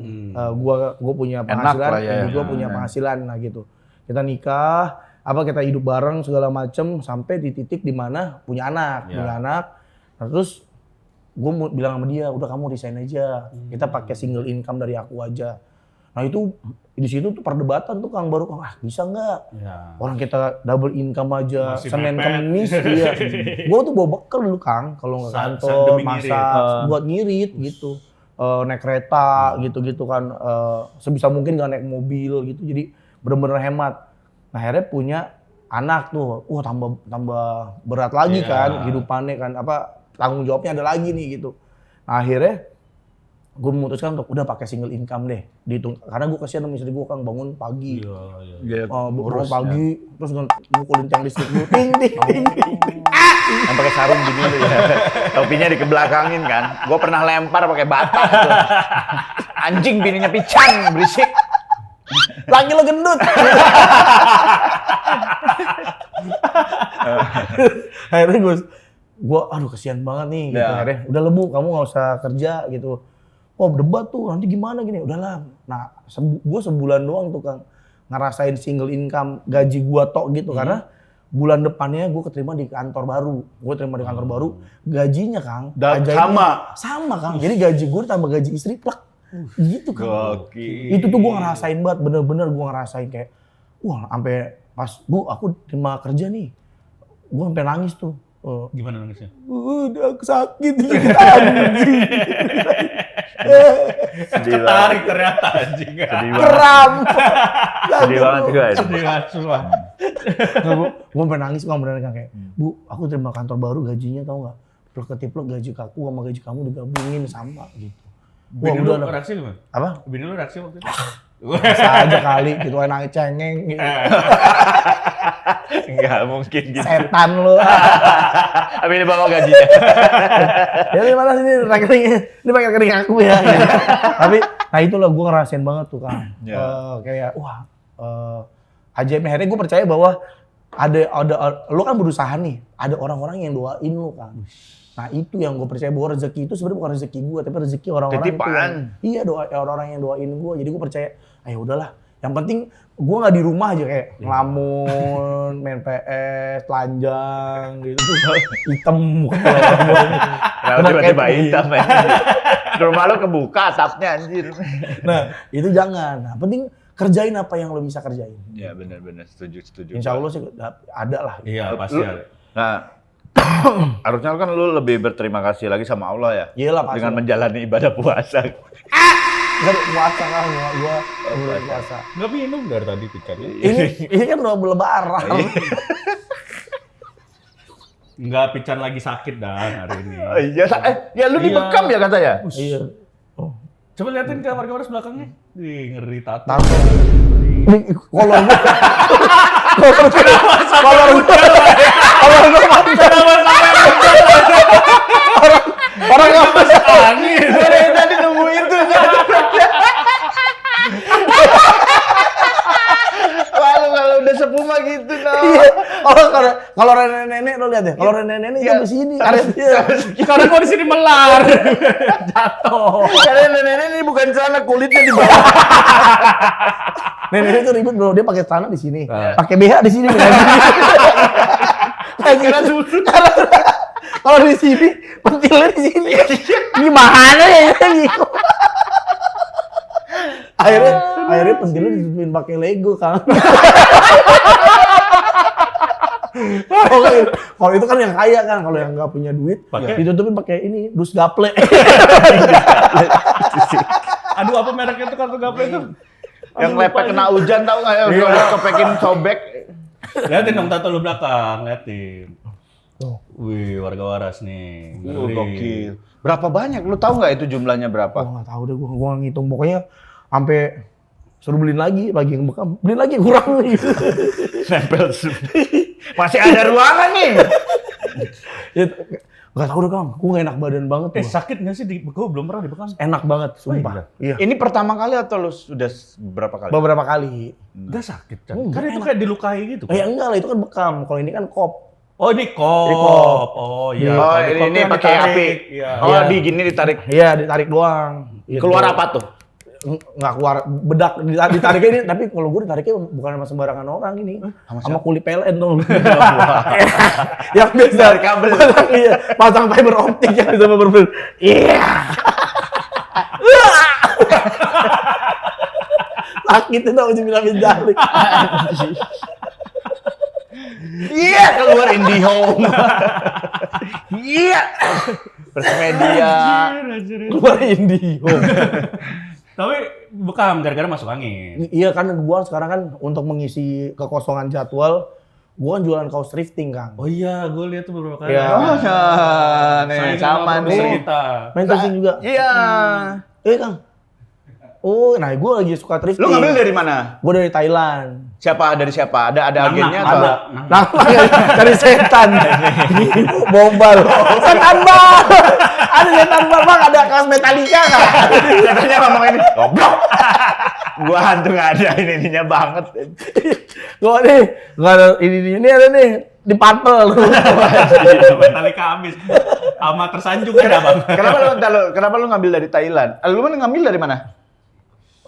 Gue punya penghasilan, gue punya penghasilan lah gitu. Kita nikah, kita hidup bareng segala macem sampai di titik dimana punya anak. Nah, terus gue bilang sama dia, udah kamu resign aja, kita pakai single income dari aku aja. Nah itu di situ tuh perdebatan tuh Kang baru, bisa nggak? Ya. Orang kita double income aja, masih Senin Kamis, iya. Gue tuh bawa bekal dulu Kang, kalau nggak kantor, masak, buat ngirit gitu, naik kereta gitu-gitu kan, sebisa mungkin nggak naik mobil gitu, jadi bener-bener hemat. Nah akhirnya punya anak tuh, tambah berat lagi kan, hidupannya kan, tanggung jawabnya ada lagi nih gitu. Nah akhirnya gue memutuskan untuk udah pakai single income deh, dihitung karena gue kasihan sama istri gue Kang bangun pagi, bangun pagi terus ngukulin tiang listrik gue, ting. Yang pakai sarung begini ya, topinya dikebelakangin kan. Gue pernah lempar pakai bata tuh. Anjing bininya pican berisik. Lagi lo gendut. Akhirnya gue aduh kasihan banget nih gitu. Akhirnya udah lebu kamu nggak usah kerja gitu. Debat tuh nanti gimana gini, udahlah. Nah gue sebulan doang tuh Kang ngerasain single income gaji gue tok gitu karena bulan depannya gue keterima di kantor baru. Gajinya Kang sama Kang. Jadi gaji gue tambah gaji istri plak gitu Kang. Itu tuh gue ngerasain banget, bener-bener gue ngerasain kayak sampai pas Bu aku terima kerja nih, gue sampai nangis tuh. Gimana nangisnya? Udah sakit dikit anjing. Ketarik ternyata anjing. Kram. Sedih banget juga itu. Sedih banget semua. Gue sampai nangis Kang beneran Kang kayak, Bu, aku terima kantor baru gajinya tau nggak? Plek-ketiplek gaji aku sama gaji kamu digabungin sama gitu. Bini lu reaksi gimana? Apa? Bini lu reaksi waktu itu? Bisa aja kali gitu, nangis cengeng gitu. Enggak mungkin gitu. Setan lu. Tapi ini bawa gajinya. Ya ini mana sini rekeningnya? Ini pakai rekening aku ya. Gitu. Tapi nah itulah gue ngerasain banget tuh Kang. Kayak ajaibnya akhirnya gue percaya bahwa ada lu kan berusaha nih, ada orang-orang yang doain lu Kang. Nah itu yang gue percaya bahwa rezeki itu sebenarnya bukan rezeki gue, tapi rezeki orang-orang itu yang, iya orang-orang yang doain gue. Jadi gue percaya, ayo udahlah. Yang penting gue nggak di rumah aja kayak ngelamun, main PS, telanjang gitu, hitam muka. Tiba-tiba hitam ya. Rumah lo kebuka atapnya anjir. Nah itu jangan. Nah penting kerjain apa yang lo bisa kerjain. Iya benar-benar setuju. Insya Allah sih ada lah. Iya pasti ada. Nah harusnya kan lu lebih berterima kasih lagi sama Allah ya. Iyalah pasti. Dengan menjalani ibadah puasa. Gak puasa kan, gua mulai puasa. Nggak minum dari tadi picannya. Ini kan udah lebaran. Enggak, pican lagi sakit Dan hari ini. Iya, ya lu dibekam ya katanya? Iya. Coba liatin kamar belakangnya. Ngeri tato. Kolor gua. Kolor gua. Orang nggak bisa angin. Dari tadi nunggu itu. Kalau udah sepuh mah gitu Iya. Kalau nenek-nenek lo lihat deh. Kalau nenek-nenek itu di sini. Sekarang gua di sini melar. Jatuh. Karena nenek-nenek ini bukan celana, kulitnya di bawah. Nenek itu ribut bro, dia pakai celana di sini, pakai BH di sini. Kalau di sini, pentilnya di sini. Gimana ya gitu? Akhirnya pentilnya ditutupin pakai Lego Kang. Kalau itu kan yang kaya kan, kalau yang nggak punya duit, ditutupin pakai ini dus gaple. Aduh apa mereknya itu kartu gaple itu? Yang lepek kena hujan tau nggak ya? Udah kepekin sobek. Liatin dong tato lu belakang, liatin. Wih, warga waras nih. Gokil. Berapa banyak? Lu tahu nggak itu jumlahnya berapa? Gua nggak tahu deh, gua ngitung pokoknya sampai suruh beliin lagi yang bekam, beliin lagi kurang nih. Nempel. Masih ada ruangan nih. Gak tau deh Kang, gue gak enak badan banget tuh. Sakit nggak sih? Gue belum pernah dibekam. Enak banget, sumpah. Iya. Ini pertama kali atau lu sudah berapa kali? Beberapa kali. Nggak sakit kan? Enggak, Kan itu enak. kayak dilukai gitu. Ya enggak lah, itu kan bekam. Kalau ini kan kop. Oh ini kop. Ini kop. Oh iya. Oh, Kalau di kop ini tuh pakai ditarik. api. Iya. Oh, Iya. di gini ditarik. Iya, ditarik doang. Gitu. Keluar apa tuh? Nggak keluar bedak ditariknya ini, tapi kalau gue ditariknya bukan sama sembarangan orang ini, sama kulit PLN dong. Yang biasa Dari kabel. Iya, pasang fiber optik yang bisa berbeda. Iya. Sakit itu uji bilang jalik. Iya, keluar IndiHome. Iya. First Media. Anjir. Keluar IndiHome. Tapi bekam gara-gara masuk angin. Iya kan gua sekarang kan untuk mengisi kekosongan jadwal, gua kan jualan kaos thrifting Kang. Oh iya, gue lihat tuh beberapa kali. Iya. Oh, nih sama produser nih. kita. Main thrifting juga. Iya. Kang. Oh, nah gue lagi suka thrifting. Lu ngambil dari mana? Gue dari Thailand. Siapa dari siapa? Ada Nang, agennya Nang, atau? ada. Nah, dari setan. Bombal. Setan bang. Ada setan bang. Ada kaos Metallica nggak? Katanya ngomong ini. Goblok. Gua hantu nggak ada ininya banget. Gue nih, nggak ada ini ada nih di panpel. Metallica habis. Sama tersanjung ada bang. Kenapa lu ngambil dari Thailand? Lu ngambil dari mana?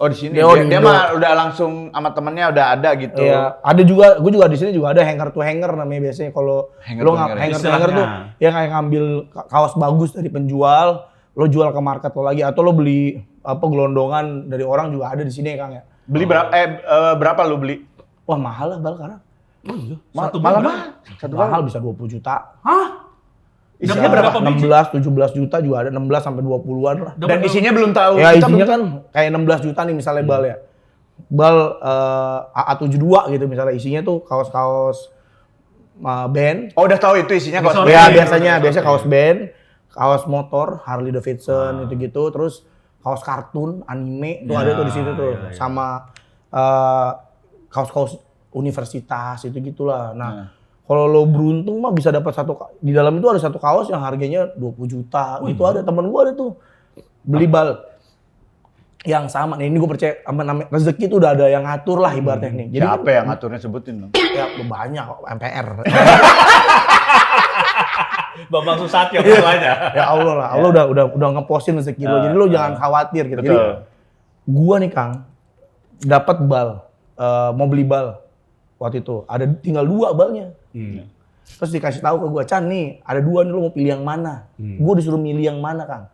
Oh di sini. Dia Dia Indo. mah udah langsung sama temennya udah ada gitu. Iya, ada juga. Gue juga di sini juga ada hanger to hanger namanya biasanya kalau Hanger lo to hanger. hanger to hanger tuh Istilahnya. ya kayak ngambil kaos bagus dari penjual, lo jual ke market lo lagi atau lo beli apa gelondongan dari orang juga ada di sini Kang ya. Beli berapa? Berapa lu beli? Wah mahal lah bal sekarang. Oh iya. Malah bulan. mah. Satu Mahal bisa 20 juta. Hah? Isinya Dapat berapa? biji? 16, 17 juta juga ada, 16 sampai 20-an lah. Dan isinya belum tahu. Ya Kita isinya belum- kan kayak 16 juta nih misalnya bal ya. Bal AA72 gitu misalnya isinya tuh kaos-kaos band. Oh udah tahu itu isinya kaos. Sorry. Ya Oke, biasanya oke, oke. kaos band, kaos motor, Harley Davidson gitu-gitu, terus kaos kartun, anime tuh Ya, ada tuh di situ tuh, ya, ya. sama kaos-kaos universitas itu gitulah. Nah, kalau lo beruntung mah bisa dapat di dalam itu ada satu kaos yang harganya 20 juta gitu ada temen gua ada tuh beli bal yang sama nih ini gue percaya sama namanya rezeki tuh udah ada yang ngatur lah ibaratnya nih. Jadi Siapa yang ngaturnya sebutin dong? ya banyak kok MPR. Bambang Susatyo namanya. Ya Allah lah, Allah udah ngepostin rezeki lo. Jadi lo jangan khawatir gitu. Jadi Betul. gua nih Kang dapat bal, mau beli bal waktu itu. Ada tinggal 2 balnya. Terus dikasih tahu ke gua, Chan nih ada 2 nih lo mau pilih yang mana? Gua disuruh milih yang mana Kang?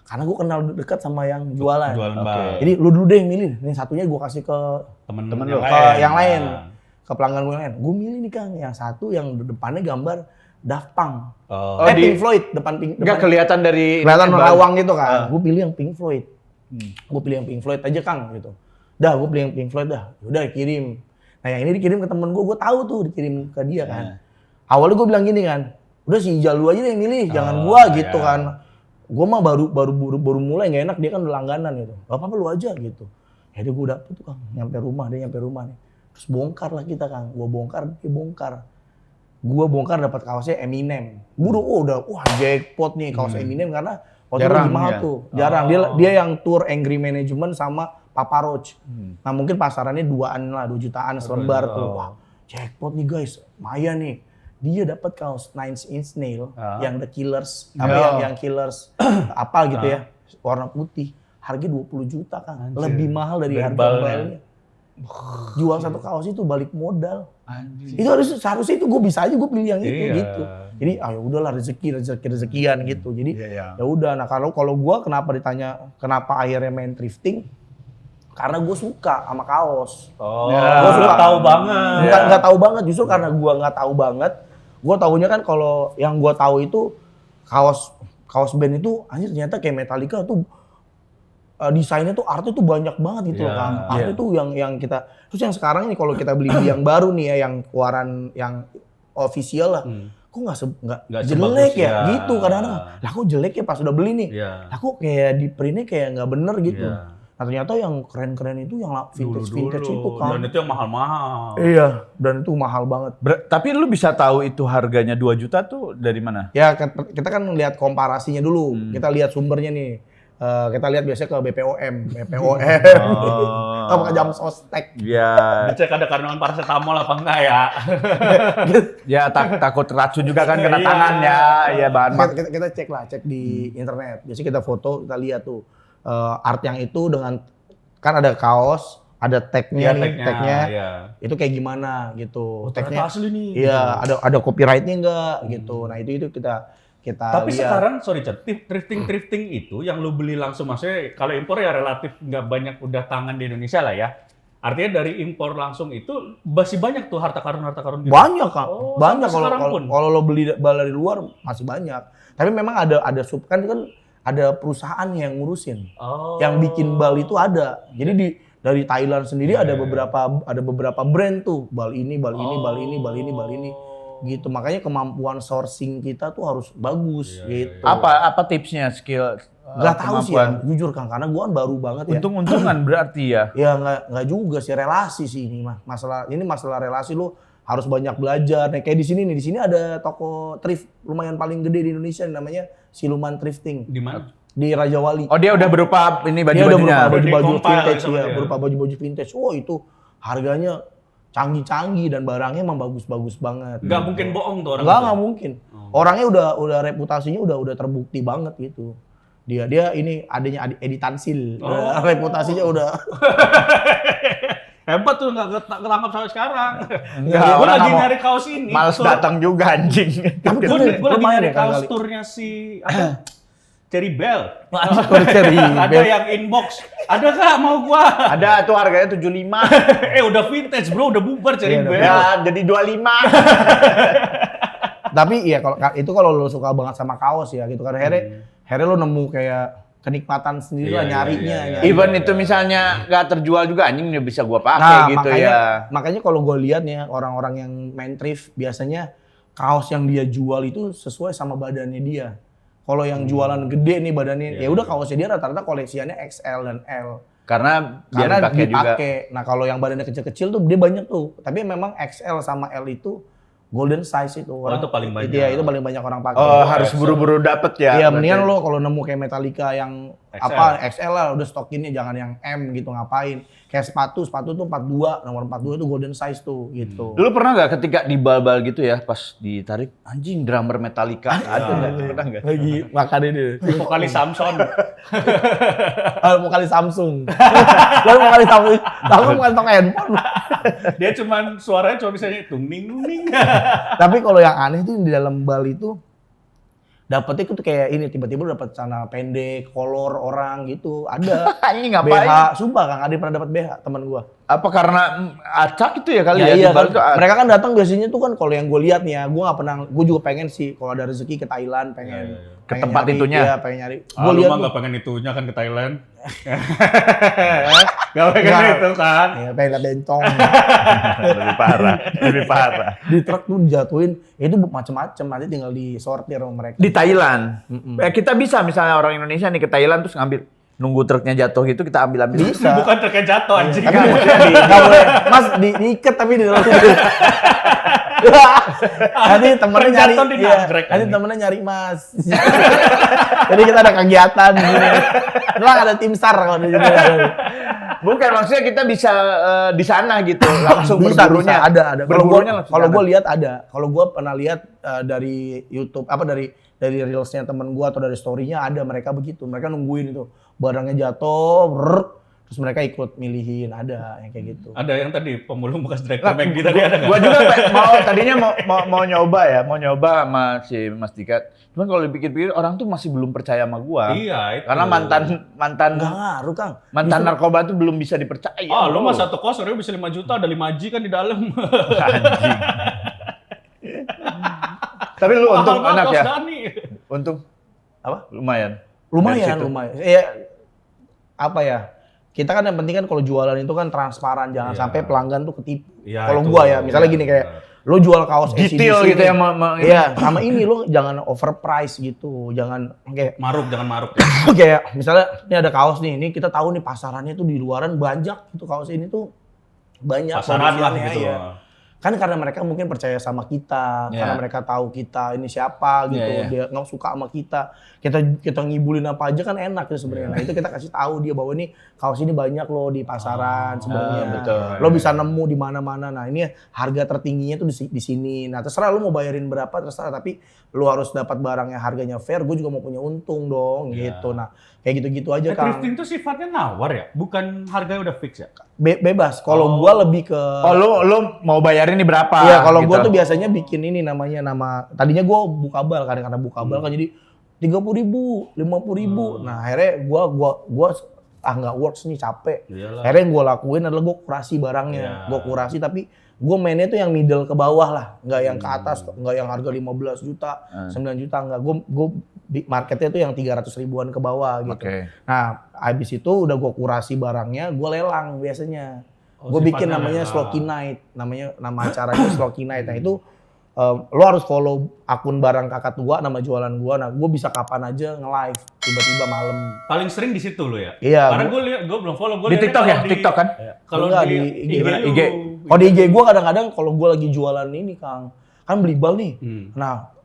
Karena gua kenal dekat sama yang jualan. Jualan bal. Jadi lu dulu deh yang milih. Nih satunya gua kasih ke Temen-temen lu. yang lain. Ke pelanggan gue yang lain. Gue milih nih Kang, yang satu yang depannya gambar Daft Punk. Oh. Pink Floyd, depan Enggak kelihatan dari kelihatan ini, rawang gitu kan. Gue pilih yang Pink Floyd. Gue pilih yang Pink Floyd aja Kang gitu. Dah, gue pilih yang Pink Floyd dah. Udah kirim. Nah yang ini dikirim ke temen gue tahu tuh dikirim ke dia kan. Awalnya gue bilang gini kan, udah si Jalu aja yang milih, jangan gua gitu kan. Gue mah baru mulai nggak enak, dia kan udah langganan gitu. Gak apa-apa lu aja gitu. Ya udah gue dapet tuh Kang, nyampe rumah nih. Terus bongkar lah kita Kang, gue bongkar, dia bongkar. Gue bongkar dapat kaosnya Eminem. Gue udah jackpot nih kaos Eminem karena waktu itu Jarang lagi mahal ya? tuh. Jarang. Dia yang tour Angry Management sama Papa Roach. Nah mungkin pasarannya 2 jutaan selembar tuh. Wah jackpot nih guys, lumayan nih. Dia dapat kaos Nine Inch Nails yang The Killers, apa yang Killers apa gitu ya, warna putih. Harga 20 juta Kang. Lebih mahal dari harga balnya. Jual satu kaos itu balik modal. Anjing. Itu seharusnya itu gue bisa aja gue pilih yang itu Iya. gitu. Jadi ya udahlah rezekian gitu. Jadi Iya. ya udah. Nah kalau gua kenapa ditanya kenapa akhirnya main thrifting? Karena gue suka sama kaos. Oh, Ya. gua suka tahu banget. Nggak tahu banget justru karena gua nggak tahu banget. Gua tahunya kan kalau yang gua tahu itu kaos band itu anjir ternyata kayak Metallica tuh desainnya tuh artnya tuh banyak banget gitu loh Iya, Kang. Artnya tuh yang kita terus yang sekarang ini kalau kita beli yang baru nih ya yang keluaran yang official lah. Kok nggak Nggak jelek sebagus ya ya. gitu kadang-kadang. Lah kok jelek ya pas udah beli nih. Iya. Lah kok kayak di printnya kayak nggak bener gitu. Iya. Nah ternyata yang keren-keren itu yang vintage itu kan. Dan itu yang mahal-mahal. Iya, dan itu mahal banget. Tapi lu bisa tahu itu harganya 2 juta tuh dari mana? Ya kita kan lihat komparasinya dulu. Kita lihat sumbernya nih. Kita lihat biasanya ke BPOM. Apa ke jam sostek. Ya. Dicek ada kandungan paracetamol apa enggak ya? Ya takut racun juga kan kena tangannya. Ya bahan Kita cek di internet. Biasanya kita foto, kita lihat tuh art yang itu dengan kan ada kaos, ada tagnya nih, tagnya itu kayak gimana gitu. Tagnya asli nih. Iya, ada copyrightnya enggak gitu. Nah itu kita Tapi lihat. sekarang, sorry Chan, thrifting itu yang lu beli langsung, maksudnya kalau impor ya relatif nggak banyak udah tangan di Indonesia lah ya. Artinya dari impor langsung itu masih banyak tuh harta karun gitu. Banyak kan, banyak sampai kalau lo beli dari luar masih banyak. Tapi memang ada kan ada perusahaan yang ngurusin, yang bikin bal itu ada. Jadi dari Thailand sendiri ada beberapa brand tuh, bal ini gitu. Makanya kemampuan sourcing kita tuh harus bagus gitu. Apa tipsnya skill? Gak tahu sih ya, jujur Kang, karena gua kan baru banget ya. Untung-untungan berarti ya. Ya nggak juga sih, relasi sih ini mah. Masalah relasi lu harus banyak belajar. Nah, kayak di sini ada toko thrift lumayan paling gede di Indonesia namanya Siluman Thrifting. Di mana? Di Raja Wali. Oh dia udah berupa ini Dia udah baju-bajunya. berupa baju-baju Di compile vintage sama ya, dia. berupa baju-baju vintage. Oh itu harganya canggih-canggih dan barangnya emang bagus-bagus banget. Nggak mungkin bohong tuh orang. Nggak mungkin. Orangnya udah reputasinya udah terbukti banget gitu. Dia ini adanya Edi Tansil. Reputasinya udah Hebat tuh, nggak ketangkap sampai sekarang. Enggak, Gue orang lagi nggak mau- nyari kaos ini. Males datang juga anjing. Tapi Gue lagi lumayan nyari ya kali. kaos turnya si Cherry Bell. Cherry Ada Bell. yang inbox. Ada nggak mau gua? Ada tuh harganya 75. Udah vintage bro, udah bubar Cherry Iya, Bell. Ya jadi 25. Tapi iya kalau lo suka banget sama kaos ya gitu kan. Akhirnya lo nemu kayak kenikmatan sendiri lah Iya, nyarinya. iya. nyari. Even itu misalnya nggak terjual juga anjing udah bisa gua pakai gitu makanya kalau gue lihat ya orang-orang yang main thrift biasanya kaos yang dia jual itu sesuai sama badannya dia. Kalau yang jualan gede nih badannya, ya udah kaosnya dia rata-rata koleksiannya XL dan L. Karena biar Karena dipakai juga. dipakai. Nah kalau yang badannya kecil-kecil tuh dia banyak tuh. Tapi memang XL sama L itu golden size itu. itu paling banyak. Iya itu paling banyak orang pakai. Oh harus buru-buru dapet ya. Iya, berarti. mendingan lo kalau nemu kayak Metallica yang XL. XL lah udah stokinnya, jangan yang M gitu, ngapain. Kayak sepatu tuh 42, nomor 42 itu golden size tuh gitu. Dulu pernah nggak ketika di bal-bal gitu ya pas ditarik anjing drummer Metallica ada nggak? Pernah nggak? Lagi makan ini. Vokalis Samson. Mau kali Samsung. Lalu mau kali Samsung. Tahu mau kali toko handphone. Dia cuman suaranya cuma bisa tung ning ning. Tapi kalau yang aneh tuh di dalam bal itu dapetnya tuh kayak ini tiba-tiba lu dapet celana pendek, kolor orang gitu. Ada. Anjing ngapain? BH, sumpah Kang, ada yang pernah dapat BH teman gua. Apa karena acak itu ya kali ya? Iya di bal kan, tuh, mereka kan datang biasanya tuh kan kalau yang gue lihat nih ya, gue nggak pernah, gue juga pengen sih kalau ada rezeki ke Thailand, pengen Ke pengen tempat nyari, itunya? Iya, pengen nyari. Gue Lu lihat mah tuh, nggak pengen itunya kan ke Thailand. Gak pengen Nggak. itu kan. ya, pengen lihat bencong. lebih parah, lebih parah. Di truk tuh dijatuhin, ya itu macem-macem, nanti tinggal disortir sama mereka. Di Thailand, kita bisa misalnya orang Indonesia nih ke Thailand terus ngambil, nunggu truknya jatuh gitu kita ambil. Bisa. Bukan truknya jatuh anjing. Tapi nggak boleh, Mas diikat tapi di dalam. Nanti temennya nyari, Jatuh di iya, nagrek, nanti anjing. temennya nyari Mas. Jadi kita ada kegiatan gini. Lah ada tim SAR kalau di sini. Bukan maksudnya kita bisa di sana gitu langsung Bisa, berburunya. ada. Berburunya langsung Kalau sana. gue lihat ada. Kalau gue pernah lihat dari YouTube dari reelsnya temen gue atau dari story-nya ada mereka begitu. Mereka nungguin itu barangnya jatuh, terus mereka ikut milihin, ada yang kayak gitu. Ada yang tadi pemulung bekas direktur McD tadi ada nggak? Gua juga tadinya mau nyoba sama si Mas Dika. Cuman kalau dipikir-pikir orang tuh masih belum percaya sama gua. Iya itu. Karena mantan Nggak ngaruh, Kang. narkoba tuh belum bisa dipercaya. Oh, lu mah satu kos orangnya bisa 5 juta, ada 5G kan di dalam. Anjing. Tapi lu untung Mahal banget enak kos ya. Dani. Untung Apa? lumayan. Dari Lumayan, situ. lumayan. Ya, apa ya? Kita kan yang penting kan kalau jualan itu kan transparan, jangan Iya. sampai pelanggan tuh ketipu. Iya, Kalau itu. gua ya, misalnya gini kayak Iya. lo jual kaos AC Detail di sini. gitu ya. Iya, sama ini lo jangan overprice gitu. Jangan kayak Jangan maruk ya. kayak misalnya ini ada kaos nih, ini kita tahu nih pasarannya tuh di luaran banyak gitu kaos ini tuh banyak Pasaran lah produsennya, gitu. ya. Kan karena mereka mungkin percaya sama kita, Iya. karena mereka tahu kita ini siapa gitu, Iya, iya. dia nggak suka sama kita ngibulin apa aja kan enak tuh sebenarnya. Nah itu kita kasih tahu dia bahwa ini kaos ini banyak loh di pasaran sebenarnya. betul. Lo bisa nemu di mana-mana. Nah ini harga tertingginya tuh di sini. Nah terserah lo mau bayarin berapa terserah, tapi lo harus dapat barang yang harganya fair. Gue juga mau punya untung dong gitu. Nah kayak gitu-gitu aja Kang. Thrifting tuh sifatnya nawar ya, bukan harganya udah fix ya. Bebas. Kalau gua lebih ke lo mau bayarin ini berapa? iya, kalau gitu. gua tuh biasanya bikin ini nama tadinya gua buka bal kan, karena buka bal kan jadi 30.000, 50.000. Nah, akhirnya gua nggak works nih, capek. Iyalah. Akhirnya yang gua lakuin adalah gua kurasi barangnya. Iya. Gua kurasi tapi gua mainnya tuh yang middle ke bawah lah, nggak yang ke atas, nggak yang harga 15 juta, 9 juta enggak. Gua di marketnya tuh yang 300 ribuan ke bawah gitu. Oke. Nah, habis itu udah gua kurasi barangnya, gua lelang biasanya. Oh, Gue bikin sifatnya namanya lelang. Sloky Night, nama acaranya Sloky Night. Nah itu lo harus follow akun barang kakak tua, nama jualan gua. Nah gue bisa kapan aja nge-live, tiba-tiba malam. Paling sering di situ lo ya. Iya, Karena gue belum follow. Gua Di liatnya TikTok ya? kalau di- TikTok kan? Kalau Enggak, di di IG, lu- IG. Oh di IG gue kadang-kadang kalau gue lagi jualan ini Kang, kan beli bal nih. Nah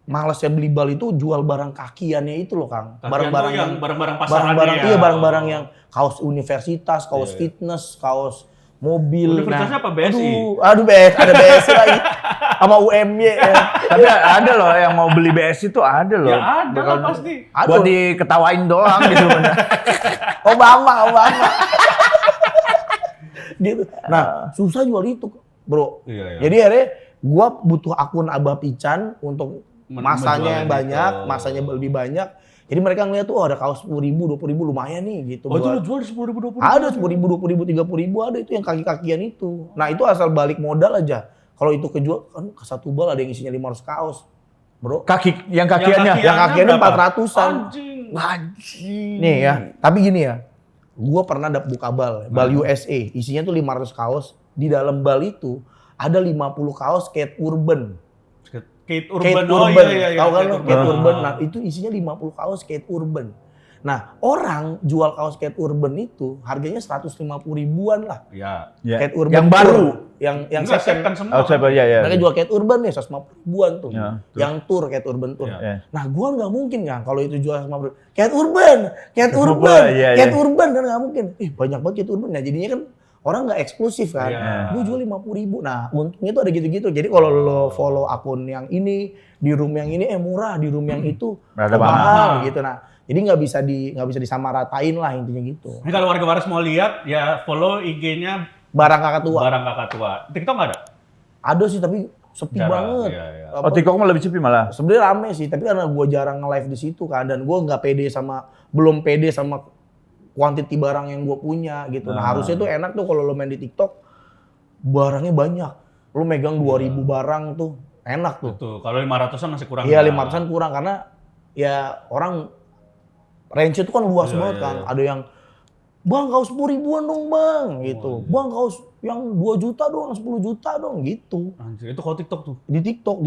malesnya beli bal itu jual barang kakiannya itu loh Kang. Barang-barang yang barang-barang pasaran barang-barang ya. iya barang-barang yang kaos universitas, kaos fitness, kaos mobil. Universitasnya apa, BSI? Aduh ada BSI lagi. Sama UMY ya. Tapi ada loh yang mau beli BSI itu ada loh. Ya ada lah pasti. Buat diketawain doang gitu. Obama. Gitu. Nah, susah jual itu, Bro. Iya. Jadi akhirnya gua butuh akun Abah Pican untuk masanya yang menjualin banyak, itu. masanya lebih banyak. Jadi mereka ngeliat tuh ada kaos 10.000, 20.000 lumayan nih gitu. Oh itu buat- lo jual di 10.000, 20.000? Ada 10.000, 20.000, 30.000 ada itu yang kaki-kakian itu. Nah itu asal balik modal aja. Kalau itu kejual kan ke satu bal ada yang isinya 500 kaos, Bro. Yang kakiannya. Yang kakiannya berapa? 400-an. Anjing. Nih ya, tapi gini ya. Gua pernah buka bal USA, isinya tuh 500 kaos. Di dalam bal itu ada 50 kaos Kate Urban. Kate Kate Urban. Urban. Oh iya. Tahu kan lo Kate Urban? Ah. Nah, itu isinya 50 kaos Kate Urban. Nah, orang jual kaos Kate Urban itu harganya 150 ribuan lah. Ya. Ya. Kate Urban Yang Tour. baru. Yang Enggak, second. second semua. Oh, siapa ya. Mereka jual Kate Urban nih 150 ribuan tuh. Ya, Yang tour Kate Urban Tour. Ya. Ya. Nah, gua nggak mungkin kan kalau itu jual 150 ribu. Kate Urban, Kate Urban, Iya, Kate iya. Urban kan nggak mungkin. Banyak banget Kate Urban. Nah, jadinya kan orang nggak eksklusif kan. Iya. Gue jual 50.000. Nah, untungnya tuh ada gitu-gitu. Jadi kalau lo follow akun yang ini, di room yang ini murah, di room yang itu Rada mahal gitu. Nah, jadi nggak bisa disamaratain lah intinya gitu. Ini kalau warga waras mau lihat ya follow IG-nya Barang kakak tua. Barang Kakak Tua. TikTok nggak ada? Ada sih tapi sepi Jarang, banget. iya. Oh, TikTok mah lebih sepi malah. Sebenarnya rame sih, tapi karena gue jarang nge-live di situ kan, dan gue belum pede sama quantity barang yang gue punya gitu. Nah, harusnya tuh enak tuh kalau lo main di TikTok, barangnya banyak. Lo megang 2.000 barang tuh, enak tuh. Tuh, kalau 500-an masih kurang. Iya, ya. 500-an kurang karena ya orang range itu kan luas Iya, banget iya, kan. iya. Ada yang, Bang kaos 10.000-an dong Bang, gitu. Bang kaos yang 2 juta dong, 10 juta dong, gitu. Anjir, itu kalau TikTok tuh. Di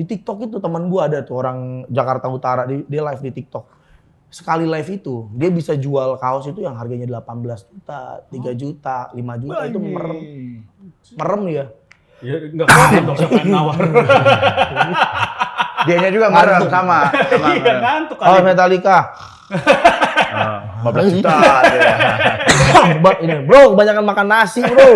TikTok itu teman gua ada tuh orang Jakarta Utara, dia live di TikTok. Sekali live itu dia bisa jual kaos itu yang harganya 18 juta, 3 juta, 5 juta itu merem ya. Ya enggak kok dong siapa yang nawar. Dianya juga marah sama. Iya ngantuk Kaos kali. Metallica. 15 juta. Ini bro, kebanyakan makan nasi bro.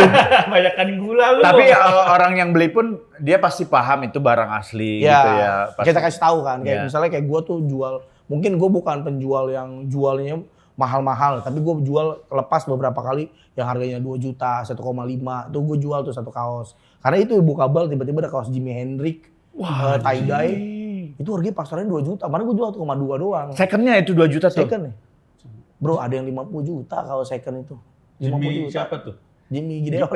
Banyakan gula lu. Tapi orang yang beli pun dia pasti paham itu barang asli gitu ya. Pasti. Kita kasih tahu kan, kayak Iya. misalnya kayak gua tuh jual, mungkin gua bukan penjual yang jualnya mahal-mahal, tapi gua jual lepas beberapa kali yang harganya 2 juta, 1,5, itu gua jual tuh satu kaos. Karena itu ibu kabel tiba-tiba ada kaos Jimi Hendrix, tie-dye, itu harganya pasarannya 2 juta, mana gua jual 1,2 doang. Secondnya itu 2 juta tuh. Second nih. Bro, ada yang 50 juta kalau second itu. 50 Jimmy juta. siapa tuh? Jimmy Gideon.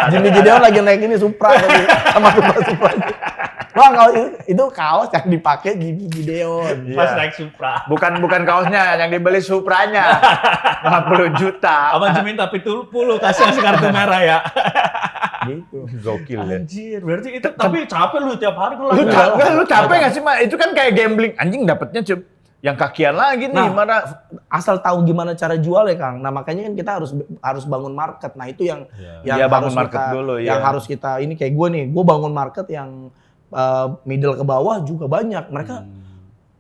Jimmy Gideon lagi naik ini Supra tadi sama Supra. Bang, kalau itu kaos yang dipakai Jimmy Gideon. Pas naik Supra. Bukan kaosnya, yang dibeli Supranya. 50 juta. Abang Jimmy tapi 10 kasih kartu merah ya. Gitu. Gokil ya. Anjir, berarti itu tapi capek lu tiap hari Lu capek nggak sih, Mak? Itu kan kayak gambling. Anjing dapetnya yang kakian lagi nih, Nah, mana? asal tahu gimana cara jual ya Kang. Nah makanya kan kita harus bangun market. Nah itu yang Iya, bangun harus market kita, dulu, yang ya. harus kita ini kayak gue nih, gue bangun market yang middle ke bawah juga banyak. Mereka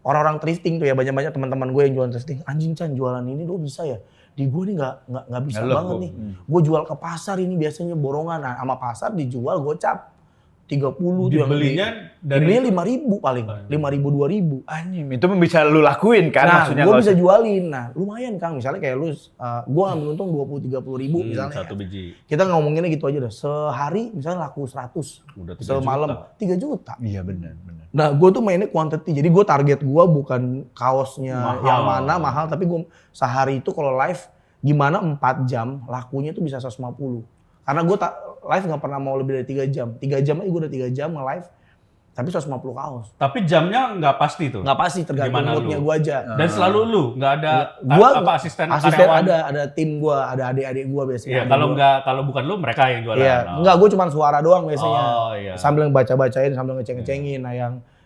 orang-orang thrifting tuh ya, banyak teman-teman gue yang jualan thrifting. Anjing Chan, jualan ini lo bisa ya? Di gue nih nggak bisa Ngeluh, banget nih. Gue jual ke pasar ini biasanya borongan. Nah sama pasar dijual gocap 30 tuh yang dibelinya dari dibelinya 5.000 paling, 5.000 2.000. Anjing, itu bisa lu lakuin kan? Nah, maksudnya gue nggak bisa usah- jualin. Nah, lumayan Kang. Misalnya kayak lu, gue ngambil untung 20-30 ribu misalnya. satu biji. Kita ngomonginnya gitu aja dah. Sehari misalnya laku 100. Udah 3 Semalam juta. 3 juta. Iya benar. Nah, gue tuh mainnya quantity. Jadi gue target gue bukan kaosnya Mahal. yang mana mahal, tapi gue sehari itu kalau live gimana 4 jam lakunya tuh bisa 150. Karena gue live nggak pernah mau lebih dari 3 jam. 3 jam aja gue udah 3 jam nge-live. Tapi 150 kaos. Tapi jamnya nggak pasti tuh. Nggak pasti, tergantung Gimana moodnya lu? gue aja. Dan selalu lu nggak ada Gua apa asisten asisten karyawan? ada tim gue, ada adik-adik gue biasanya. Iya, Adik kalau gua. nggak kalau bukan lu mereka yang jualan. Iya, Oh. enggak, gue cuma suara doang biasanya. Oh, iya. Sambil baca-bacain, sambil ngeceng-ngecengin. Nah,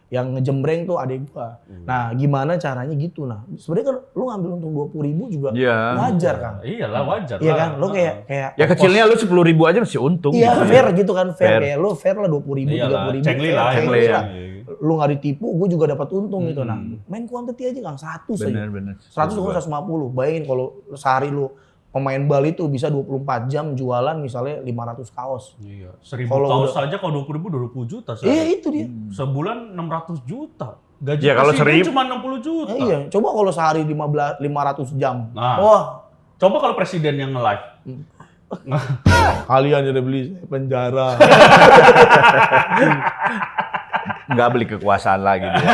yang ngejembreng tuh adik gue. Nah, gimana caranya gitu. Nah, sebenarnya kan lu ngambil untung 20.000 juga Iya. wajar kan. Iyalah wajar Iya lah. kan, lu kayak Ya kecilnya lu 10.000 aja masih untung. iya gitu. fair gitu kan, fair. Fair. Kayak lu fair lah 20.000, Iyalah, 30.000. cengli fair, lah, cengli cengli, lah. ya. Lu nggak ditipu, gue juga dapat untung gitu. Nah, main quantity aja Kang, 100 aja. Bener. 100 gue 150. Bayangin kalau sehari lu pemain Bali tuh bisa 24 jam jualan misalnya 500 kaos. Iya. 1.000 Kalau kaos saja kalau 20.000 20 juta Iya sehari. itu dia. Sebulan 600 juta. Gaji Ya, kalau presiden 1.000 cuma 60 juta. Iya, coba kalau sehari 500 jam. Nah. Wah, Coba kalau presiden yang nge-live. kalian udah beli penjara. Nggak beli kekuasaan lagi dia.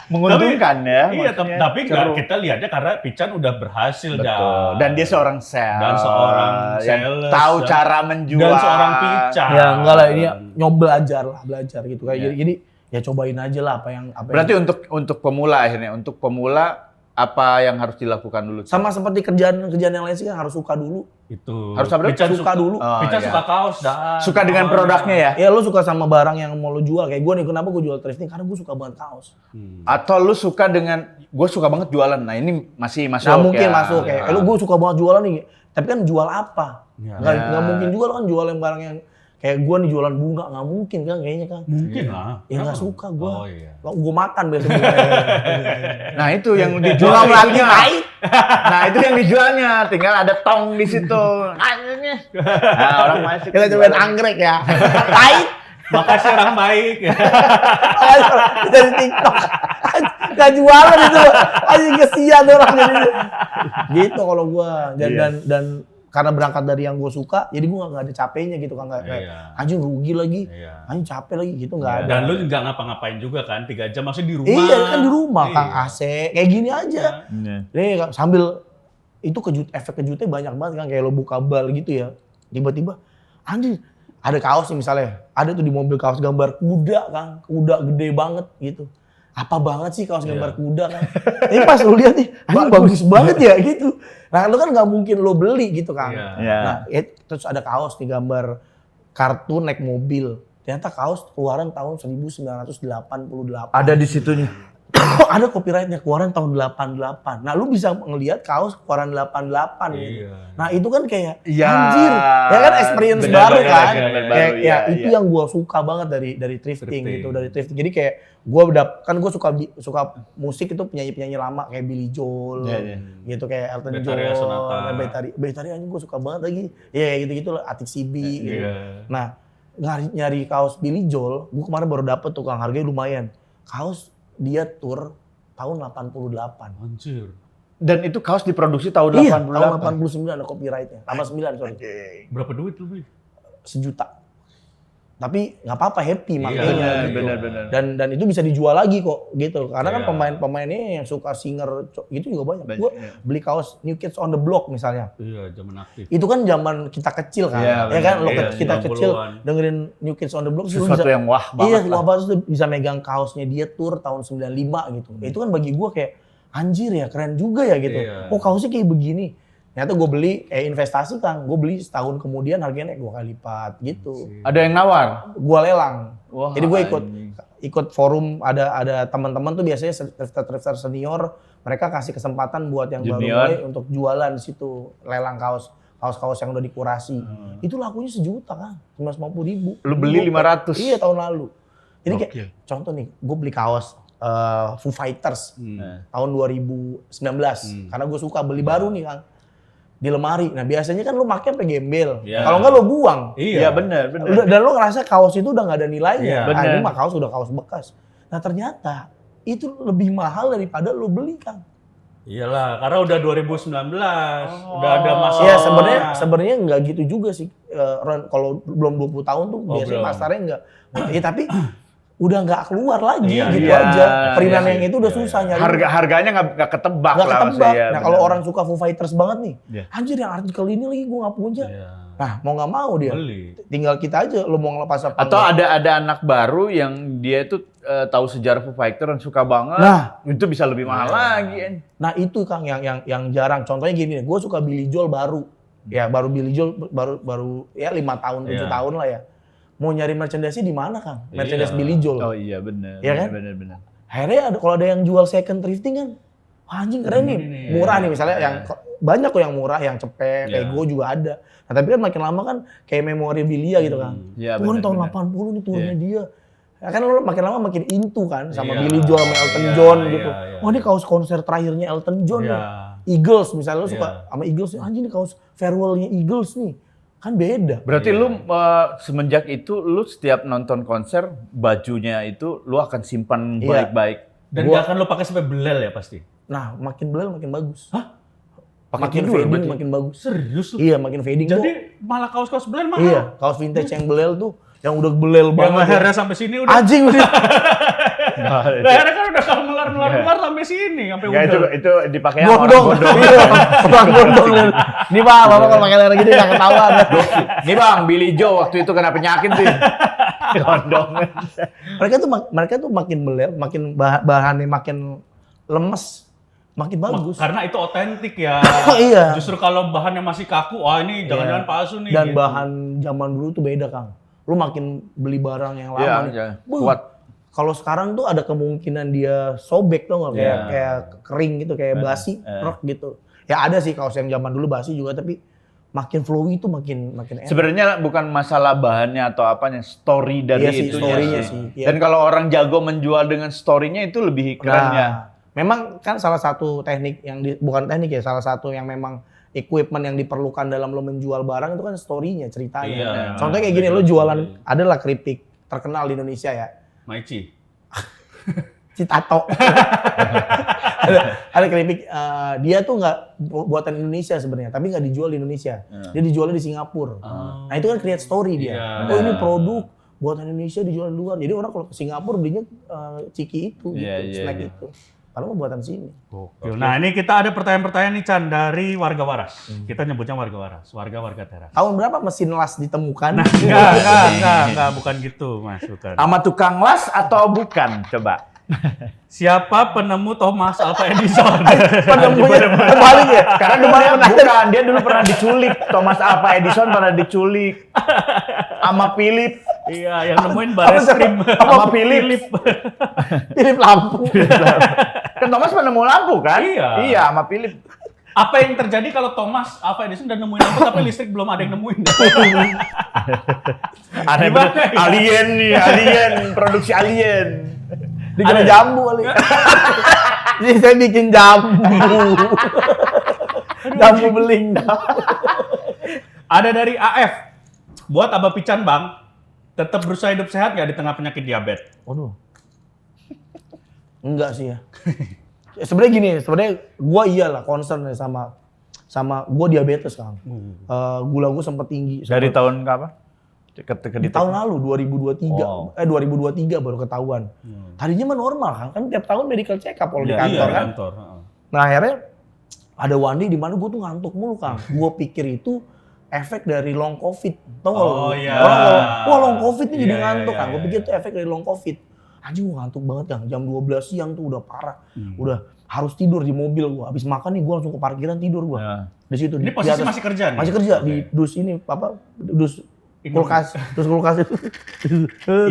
Menguntungkan ya. Iya, maksudnya tapi nggak, seru. kita lihatnya karena Pican udah berhasil Betul. Dan dia seorang sales. Dan seorang yang sales. tahu Dan- cara menjual. dan seorang Pican. Ya enggak lah, ini belajar gitu kayak Iya. jadi ya cobain aja lah apa yang Berarti untuk pemula akhirnya, untuk pemula apa yang harus dilakukan dulu? sama seperti kerjaan yang lain sih kan harus suka dulu. Itu. Harus apa? Pican Suka dulu. Oh, Pican iya. suka kaos dah. Suka dengan produknya ya? Ya lu suka sama barang yang mau lu jual kayak gue nih, kenapa gue jual thrifting karena gue suka banget kaos. Atau lu suka dengan, gue suka banget jualan. Nah ini masih masuk Nah mungkin ya. masuk kayak, lu gue suka banget jualan nih, tapi kan jual apa? Ya. Nggak mungkin juga lo kan jual yang barang yang kayak gue nih jualan bunga, nggak mungkin kan kayaknya kan. Mungkin lah. Ya nggak suka gue. Oh iya. Gue makan biasanya. Nah itu yang dijual Bunga melati tinggalnya. pahit. Nah itu yang dijualnya, tinggal ada tong di situ. Nah orang masuk. Kita cobain anggrek ya. Pahit. Makasih orang baik. Dari TikTok. Gak jualan itu. Aja kesian orang jadi. Gitu kalau gue. Dan karena berangkat dari yang gue suka, jadi gue gak ada capeknya gitu kan. Kayak Iya. anjing rugi lagi. Iya. Anjing capek lagi gitu gak ada. Dan lu nggak ngapa-ngapain juga kan, 3 jam masih di rumah. Iya kan di rumah, Iya. Kang AC. Kayak gini aja. Iya. Nih sambil itu efek kejutnya banyak banget kan, kayak lo buka bal gitu ya. Tiba-tiba anjing ada kaos nih misalnya. Ada tuh di mobil kaos gambar kuda Kang. Kuda gede banget gitu. Apa banget sih kaos gambar kuda kan. Ini pas lo lihat nih, anjing bagus banget ya gitu. Nah lo kan nggak mungkin lo beli gitu Kang. Iya. Iya. Nah terus ada kaos nih gambar kartun naik mobil. Ternyata kaos keluaran tahun 1988. Ada di situnya. Ada copyrightnya keluaran tahun 88. Nah lu bisa ngelihat kaos keluaran 88 gitu. Iya. Nah itu kan kayak Iya. anjir. Ya kan experience Bener, baru bener, kan. bener, Kayak, baru, ya iya, itu iya. yang gue suka banget dari thrifting Thrifting. gitu. Dari thrifting. Jadi kayak gue kan gue suka musik itu penyanyi-penyanyi lama kayak Billy Joel. Iya, iya. Gitu kayak Elton Betharia John. Sonata. Betharia anjing gue suka banget lagi. Ya kayak gitu-gitu lah. Atik Sibi gitu. Iya. Nah, nyari kaos Billy Joel, gue kemarin baru dapet tuh Kang, harganya lumayan. Kaos dia tour tahun 88. Anjir. Dan itu kaos diproduksi tahun Iya, 88. tahun 89 ada copyrightnya. 89 sorry. Berapa duit lu beli? 1 juta. Tapi nggak apa-apa, happy makanya. Iya, gitu. benar-benar. Dan itu bisa dijual lagi kok gitu. Karena kan Iya. pemain-pemainnya yang suka singer gitu juga banyak. Banyak, Gue iya. beli kaos New Kids on the Block misalnya. Iya, zaman aktif. Itu kan zaman kita kecil kan. Iya, Ya kan, benar. lo Iya, kita 90-an. kecil dengerin New Kids on the Block. terus lu Sesuatu bisa- yang wah banget Iya, lah. wah banget tuh bisa megang kaosnya dia tour tahun 95 gitu. Itu kan bagi gua kayak anjir ya, keren juga ya gitu. Iya. Oh, kaosnya kayak begini. Ternyata gue beli, investasi Kang. Gue beli setahun kemudian harganya naik 2 kali lipat gitu. Ada yang nawar? Gue lelang. Wah, Jadi gue anjing. ikut forum, ada teman-teman tuh biasanya drifter senior, mereka kasih kesempatan buat yang baru Junior. mulai untuk jualan di situ, lelang kaos yang udah dikurasi. Itu lakunya sejuta Kang, 950.000. Lu beli 500? Iya tahun lalu. Jadi kayak Gokil. contoh nih, gue beli kaos Foo Fighters tahun 2019 karena gue suka beli baru nih Kang di lemari. Nah biasanya kan lu pakai sampai gembel, Iya. kalau nggak lu buang. Iya benar. Dan lu ngerasa kaos itu udah nggak ada nilainya. Iya, Ah, ini bener. mah kaos udah kaos bekas. Nah ternyata itu lebih mahal daripada lu beli Kang. Iyalah, karena udah 2019, udah ada masalah. Iya sebenarnya nggak gitu juga sih. Ron, kalau belum 20 tahun tuh biasanya belum. pasarnya nggak. Iya tapi udah nggak keluar lagi Iya, gitu iya, aja. Perinan iya, yang itu udah iya, susah nyari. Harganya nggak ketebak Nggak lah. ketebak. maksudnya. Nah Benar. kalau orang suka Foo Fighters banget nih, Iya. anjir yang artikel ini lagi gue nggak punya. Iya. Nah mau nggak mau dia, Beli. tinggal kita aja lo mau ngelepas apa Atau enggak. ada anak baru yang dia itu tahu sejarah Foo Fighters dan suka banget. Nah. Itu bisa lebih mahal lagi. Nah itu Kang yang jarang. Contohnya gini, gue suka Billy Joel baru. Ya baru Billy Joel baru ya 5 tahun 7 Iya. tahun lah ya. Mau nyari merchandise di mana Kang? Merchandise Iya. Billy Joel. Oh iya benar. Iya kan? Benar. Akhirnya kalau ada yang jual second thrifting kan, wah, anjing keren nih, Ini, murah nih iya. misalnya yang banyak kok yang murah, yang cepet, Iya. Pego juga ada. Nah tapi kan makin lama kan kayak memorabilia gitu kan. Iya, Wah ini benar, tahun benar. 80 nih turunnya dia. Ya kan lo makin lama makin into kan sama Iya. Billy Joel sama Elton Iya, John iya, gitu. iya. Wah ini kaos konser terakhirnya Elton John Iya. nih. Eagles misalnya lo suka Iya. sama Eagles, anjing ini kaos farewell-nya Eagles nih. Kan beda. Berarti Iya. lu semenjak itu lu setiap nonton konser bajunya itu lu akan simpan Iya. baik-baik. Dan Gua- nggak akan lo pakai sampai belel ya pasti. Nah makin belel makin bagus. Hah? Makin dulu fading berarti? makin bagus. Serius lu? Iya makin fading tuh. Jadi malah kaos-kaos belel mahal. Iya, kaos vintage yang belel tuh, yang udah belel Yang banget. lehernya sampai sini udah. Anjing udah. Lehernya kan udah kalau melar sampai sini, sampai Enggak, udah. itu dipakainya orang Gondong. gondong. Iya, orang gondong. Nih Bang, Bapak kalau pakai leher gitu jangan ketahuan. Nih Bang, Billy Joe waktu itu kena penyakit tuh. Gondong. Mereka tuh makin belel, makin bahannya makin lemes, makin bagus. Karena itu otentik ya. Iya. Justru kalau bahannya masih kaku, wah ini jangan-jangan Iya. palsu nih. Dan gitu. bahan zaman dulu tuh beda, Kang. Lu makin beli barang yang lama Iya, nih. iya. Buh, Kuat. Kalau sekarang tuh ada kemungkinan dia sobek tuh nggak Iya. kayak kering gitu, kayak basi, krek gitu. Ya ada sih kaos yang zaman dulu basi juga, tapi makin flowy itu makin enak. Sebenarnya bukan masalah bahannya atau apanya, story dari Iya sih, itunya story-nya sih. sih, iya. Dan kalau orang jago menjual dengan story-nya itu lebih kerennya. Nah, memang kan salah satu teknik yang bukan teknik ya, salah satu yang memang equipment yang diperlukan dalam lo menjual barang itu kan story-nya, ceritanya. Iya. Contohnya kayak gini, lo jualan, adalah keripik terkenal di Indonesia ya, Maici. Citato. ada keripik, dia tuh nggak buatan Indonesia sebenarnya, tapi nggak dijual di Indonesia. Dia dijualnya di Singapura. Oh. Nah itu kan create story dia. Iya. Oh ini produk buatan Indonesia dijual di luar. Jadi orang kalau ke Singapura belinya ciki itu, Iya, gitu, iya, snack iya. itu. Padahal mah buatan sini. Nah ini kita ada pertanyaan-pertanyaan nih Chan dari warga waras. Kita nyebutnya warga waras, warga teras. Tahun berapa mesin las ditemukan? Enggak, bukan gitu Mas, bukan. Sama tukang las atau bukan? Coba. Siapa penemu Thomas Alva Edison? Penemunya terbalik ya? Karena dulu dia dulu pernah diculik. Thomas Alva Edison pernah diculik. Sama Philip. Iya, yang nemuin Bareskrim. Sama Philip. Philip lampu. Kan Thomas penemu lampu kan? Iya. Iya, sama Philip. Apa yang terjadi kalau Thomas Alva Edison udah nemuin lampu tapi listrik belum ada yang nemuin? Aneh Gimana bener. ya? Alien nih, alien. Produksi alien. Dikira Ada. jambu kali. Jadi saya bikin jambu. Jambu beling. Ada dari AF. Buat Abah Pican Bang, tetap berusaha hidup sehat nggak di tengah penyakit diabetes? Waduh. Enggak sih ya. Sebenarnya gini, sebenarnya gua iyalah concern ya sama gua diabetes, Kang. Gula gua sempat tinggi. Dari tahun kapan? Di tahun lalu 2023. Oh. 2023 baru ketahuan. Tadinya mah normal kan tiap tahun medical check up kalau di kantor Iya, kan. kantor. Nah, akhirnya ada one day di mana gua tuh ngantuk mulu, Kang. Gua pikir itu efek dari long covid. Tau nggak lu? Oh, iya. Orang kalau, wah long covid nih jadi Iya, ngantuk, iya, Kang. Gua iya. pikir itu efek dari long covid. Anjing gua ngantuk banget, Kang. Jam 12 siang tuh udah parah. Udah harus tidur di mobil gua. Habis makan nih gua langsung ke parkiran tidur gua. Ya. Di situ Ini di posisi atas. masih kerja nih? Masih kerja Oke. di dus ini apa? Dus kulkas itu.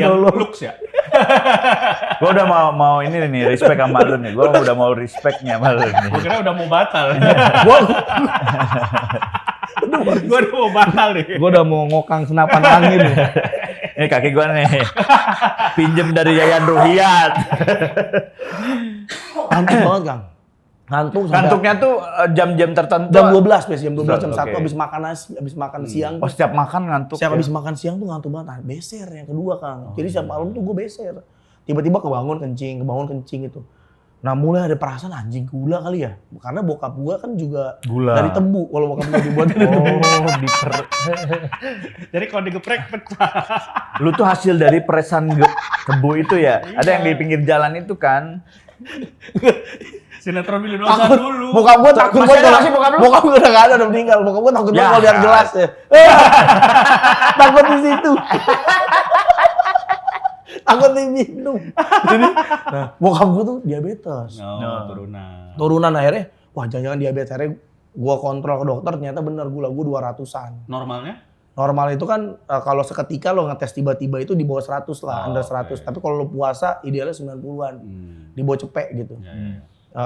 Yang Tolong. lux ya? Gue udah mau ini nih respect sama lu nih. Gue udah mau respectnya sama lu nih. Gue kira udah mau batal. Gua Gue udah mau batal nih. gua udah mau ngokang senapan angin. Ini kaki gue nih. Pinjem dari Yayan Ruhiat. Ngantuk banget, Kang. Ngantuk sampai Kantuknya tuh jam-jam tertentu. jam 12 biasa, jam 12 jam 1 Oke. habis makan nasi, habis makan siang. Oh, setiap makan ngantuk. Siap ya? habis makan siang tuh ngantuk banget. Nah, beser yang kedua, Kang. Jadi setiap malam tuh gue beser. Tiba-tiba kebangun kencing itu. Nah, mulai ada perasaan anjing gula kali ya. Karena bokap gua kan juga Gula. dari tebu. Kalau bokap gua dibuat dari tebu. Jadi kalau digeprek pecah. Lu tuh hasil dari peresan tebu itu ya? Ada yang di pinggir jalan itu kan? Sinetron Billy Dosa Takut, dulu. bokap gua takut Masih banget. ada nggak sih bokap lu? Bokap gua udah gak ada, udah meninggal. Bokap gua takut banget Ya. kalau lihat gelas ya. Takut di situ. Takut diminum. Jadi, nah, bokap gua tuh diabetes. Oh, turunan. Turunan akhirnya, wah jangan-jangan diabetes. Akhirnya gua kontrol ke dokter, ternyata benar gula gua 200-an. Normalnya? Normal itu kan kalau seketika lo ngetes tiba-tiba itu di bawah 100 lah, Oh, under 100. oke. Tapi kalau lo puasa idealnya 90-an. Di bawah cepek gitu. Ya, ya,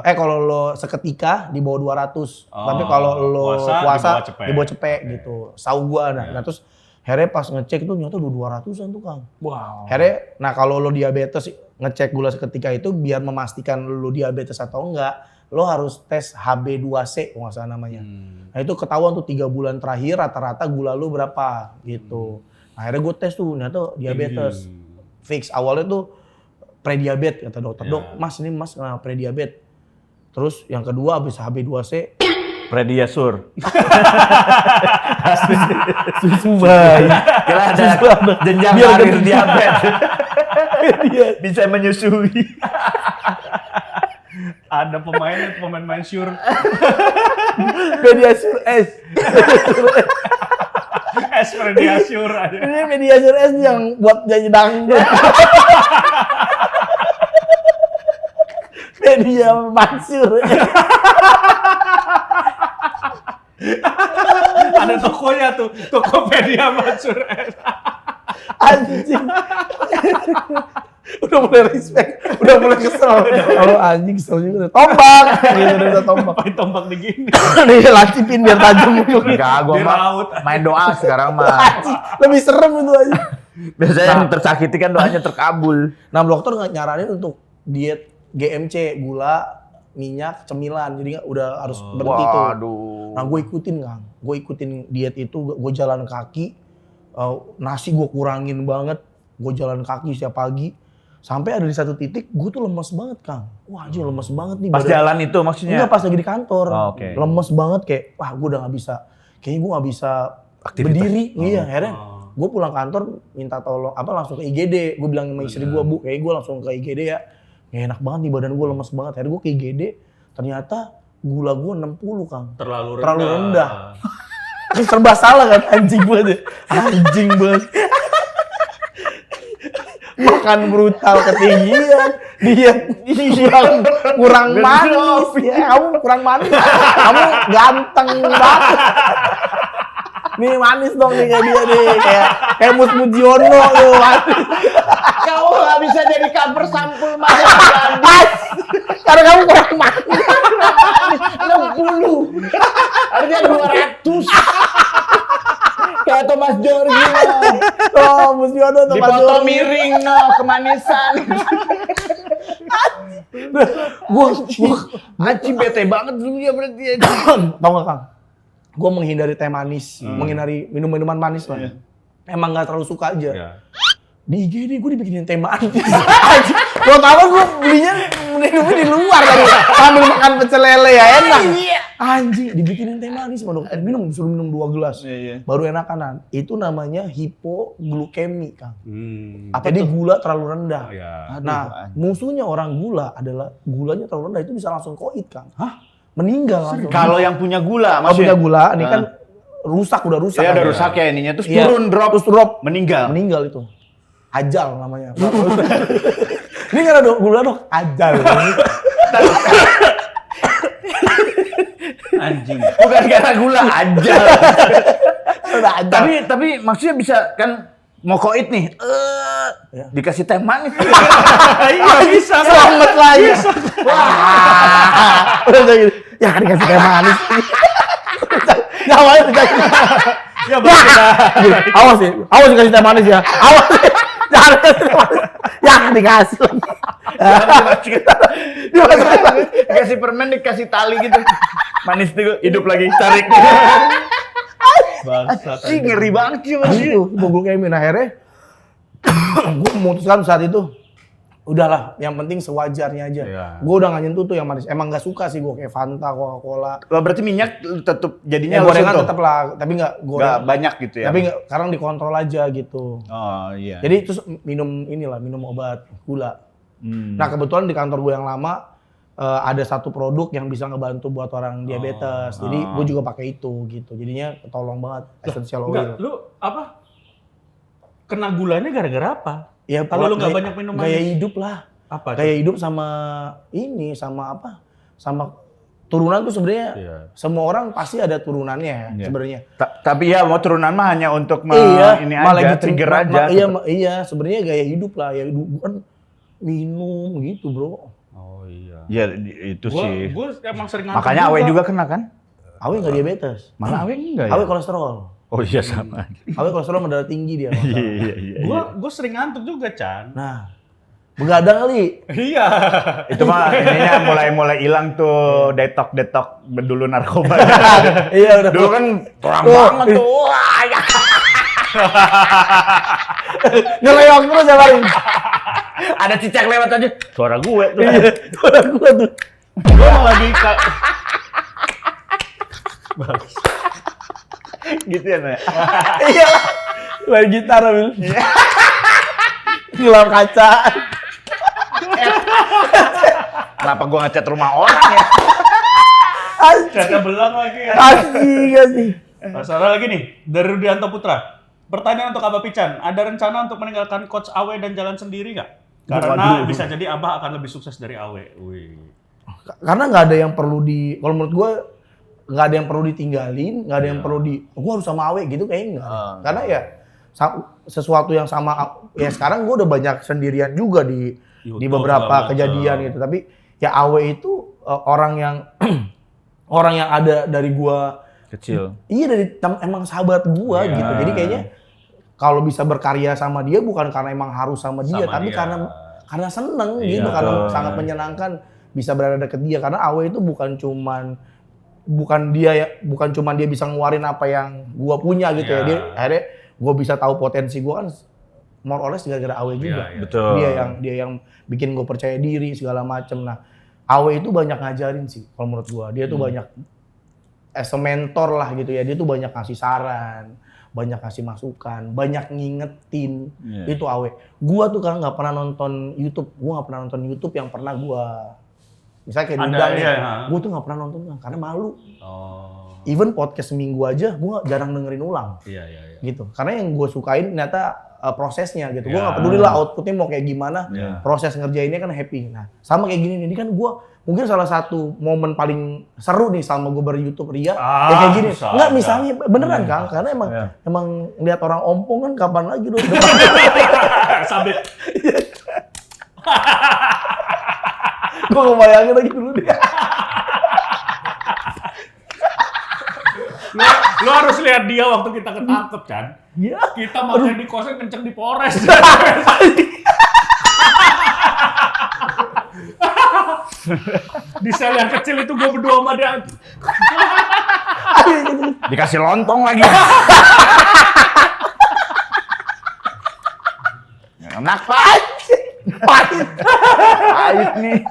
ya. Kalau lo seketika di bawah 200. Oh, Tapi kalau lo puasa cepek. di bawah cepek Oke. gitu. Sau gua nah. Ya. Nah terus akhirnya pas ngecek itu ternyata udah 200-an tuh, Kang. Wow. Akhirnya, nah kalau lo diabetes, ngecek gula seketika itu biar memastikan lo diabetes atau enggak, lo harus tes HB2C kalau nggak salah namanya. Nah itu ketahuan tuh 3 bulan terakhir rata-rata gula lo berapa gitu. Nah, akhirnya gue tes tuh, ternyata diabetes. Fix, awalnya tuh prediabetes kata dokter. Ya. Dok, mas ini mas kena prediabetes. Terus yang kedua habis HB2C, Prediasur. susu bayi. Kira ada jenjang Biar karir gendut. diabetes. Bisa menyusui. Ada pemain mansur. Mediasur S. Es Prediasur ada. Ini Mediasur S yang buat nyanyi dangdut. Media Mansur. Ada tokonya tuh, Tokopedia Mansur S. Anjing. Udah mulai respect, udah mulai kesel. Kalau anjing kesel juga. Tombak. Gitu udah bisa tombak. Ngapain tombak di gini? Nih lancipin biar tajam gitu. Enggak, gua Di mah raut. main doa sekarang mah. Anjing, lebih serem itu aja. Biasanya yang tersakiti kan doanya terkabul. Nah, dokter nggak nyaranin untuk diet GMC, gula, minyak, cemilan. Jadi udah harus berhenti tuh. Waduh. Nah, gue ikutin, Kang. Gue ikutin diet itu, gue jalan kaki. Nasi gue kurangin banget. Gue jalan kaki setiap pagi. Sampai ada di satu titik, gue tuh lemes banget, Kang. Wah, anjir lemes banget nih. Pas jalan itu maksudnya? Enggak, pas lagi di kantor. Oh, oke. Lemes banget kayak, wah gue udah gak bisa. Kayaknya gue gak bisa berdiri. Iya, akhirnya gue pulang kantor minta tolong, langsung ke IGD. Gue bilang sama istri gue, Bu, kayak gue langsung ke IGD ya. Gak enak banget nih badan gue lemes banget. Akhirnya gue ke IGD, ternyata gula gue 60, Kang. Terlalu rendah. Serba salah kan, anjing banget. Anjing banget. Makan brutal ketinggian, diet kurang manis. Ya, kamu kurang manis. Kamu ganteng banget. Nih manis dong nih kayak dia nih, kayak Mus Mujiono tuh manis. Kau nggak bisa jadi cover sampul mas. Karena kamu kurang manis. 60. Harusnya 200. Kayak Thomas Jorgi. Oh, Mujiono tuh Dipoto miring no kemanisan. Gua Aci bete banget dulu ya berarti ya. tau gak, Kang? Gue menghindari teh manis, menghindari minum-minuman manis lah. Emang gak terlalu suka aja. Ya. Di IGD gue dibikinin teh manis. Gue tau gue belinya minumnya di luar tadi. Sambil makan pecel lele ya enak. Anjing, dibikinin teh manis sama dokter. Suruh minum 2 gelas. Baru enakanan. Itu namanya hipoglukemi, Kang. Jadi gula terlalu rendah. Ya. Nah, musuhnya orang gula adalah gulanya terlalu rendah itu bisa langsung koit, Kang. Meninggal langsung. Kalau yang punya gula Kalau punya maksudnya. gula, ini kan udah rusak. Ya kan udah ya. rusak ya ininya terus Iya, turun drop terus drop. meninggal. Itu. Ajal namanya. Ini kan ada gula dok, ajal. anjing. Bukan karena gula aja. Udah ada. Tapi maksudnya bisa kan mau koit nih. Dikasih teh manis. Iya bisa. Selamat lah ya. Wah. Udah gitu. Ya kan dikasih teh manis. Ngawain udah. Ya benar. Awas dikasih teh manis ya. Awas. Jangan dikasih teh manis. Ya kan dikasih lagi. Dikasih permen, dikasih tali gitu. Manis tuh hidup lagi, tarik. Bangsat. Sih ngeri banget sih Mas. Itu gue kemin akhirnya. Gue memutuskan saat itu. Udahlah, yang penting sewajarnya aja. Iya. Gue udah gak nyentuh tuh yang manis. Emang gak suka sih gue kayak Fanta, Coca-Cola. Lo berarti minyak tetap jadinya Ya lo gorengan sentuh? tetap lah, tapi nggak Nggak goreng. banyak gitu ya? Tapi nggak, sekarang dikontrol aja gitu. Oh iya. Jadi terus minum obat gula. Nah kebetulan di kantor gue yang lama ada satu produk yang bisa ngebantu buat orang diabetes. Jadi gue juga pakai itu gitu. Jadinya ketolong banget essential Enggak, oil. lu apa? Kena gulanya gara-gara apa? Ya Kalau lu nggak banyak minum gaya manis. hidup lah. Apa? Gaya hidup sama ini sama apa? Sama turunan tuh sebenarnya semua orang pasti ada turunannya ya sebenarnya. Tapi ya mau turunan mah hanya untuk ini malah aja, gitu, trigger aja. Iya, sebenarnya gaya hidup lah ya. Bukan minum gitu, Bro. Oh iya. Ya itu sih. Gue emang sering ngantuk Makanya Awe juga kena kan? Awe nggak diabetes. Mana Awe enggak ya? Awe kolesterol. Oh iya sama. Awe kolesterol mendarah tinggi dia. Iya. Gue sering ngantuk juga, Chan. Nah, begadang kali. Iya. Itu mah ininya mulai hilang tuh detok dulu narkoba. Iya udah. Dulu kan terang Tuh. banget tuh. Wah, ya. Ngeleok terus ya paling. Ada cicak lewat aja. Suara gue tuh. Iya, udah gua tuh. Gue mau lagi Gitu ya, Nek? Iya. Main gitar Bil. Ngelap kaca. Kenapa gue ngecat rumah orang ya? Catnya belang lagi ya. Asik. Masalah lagi nih, dari Rudianto Putra. Pertanyaan untuk Abah Pican, ada rencana untuk meninggalkan Coach Awe dan jalan sendiri nggak? Karena bisa jadi Abah akan lebih sukses dari Awe. Wih. Karena nggak ada yang perlu kalau menurut gue nggak ada yang perlu ditinggalin, nggak ada yang perlu gue harus sama Awe gitu kayaknya nggak. Karena ya sesuatu yang sama ya sekarang gue udah banyak sendirian juga di beberapa kejadian gitu. Tapi ya Awe itu orang yang orang yang ada dari gue Kecil. iya emang sahabat gue gitu. Jadi kayaknya kalau bisa berkarya sama dia bukan karena emang harus sama dia, tapi karena seneng gitu, karena sangat menyenangkan bisa berada deket dia. Karena Awe itu bukan cuman dia bisa ngeluarin apa yang gue punya gitu ya. Dia akhirnya gue bisa tahu potensi gue kan more or less gara-gara Awe juga. Betul. Dia yang bikin gue percaya diri segala macem. Nah, Awe itu banyak ngajarin sih kalau menurut gue. Dia tuh banyak as a mentor lah gitu ya. Dia tuh banyak kasih saran, banyak kasih masukan, banyak ngingetin. Itu Awe. Gua tuh kan nggak pernah nonton YouTube. Gua nggak pernah nonton YouTube yang pernah gua misalnya kayak diundang nih. Gua tuh nggak pernah nonton karena malu. Even podcast seminggu aja gua jarang dengerin ulang. Iya. Gitu. Karena yang gua sukain ternyata prosesnya gitu. Gua nggak peduli lah outputnya mau kayak gimana. Proses ngerjainnya kan happy. Nah, sama kayak gini nih. Ini kan gua mungkin salah satu momen paling seru nih selama gue ber-YouTube Ria. Ya kayak gini. Enggak, misalnya beneran Kang. Karena emang lihat orang ompong kan kapan lagi dong. Sambil. Gue ngebayangin lagi dulu dia. Lu harus lihat dia waktu kita ketangkep kan. Iya. Kita makan di kosan kenceng di Polres. Di sel yang kecil itu gue berdua sama dia. Dikasih lontong lagi. Enak Pak. Pahit nih.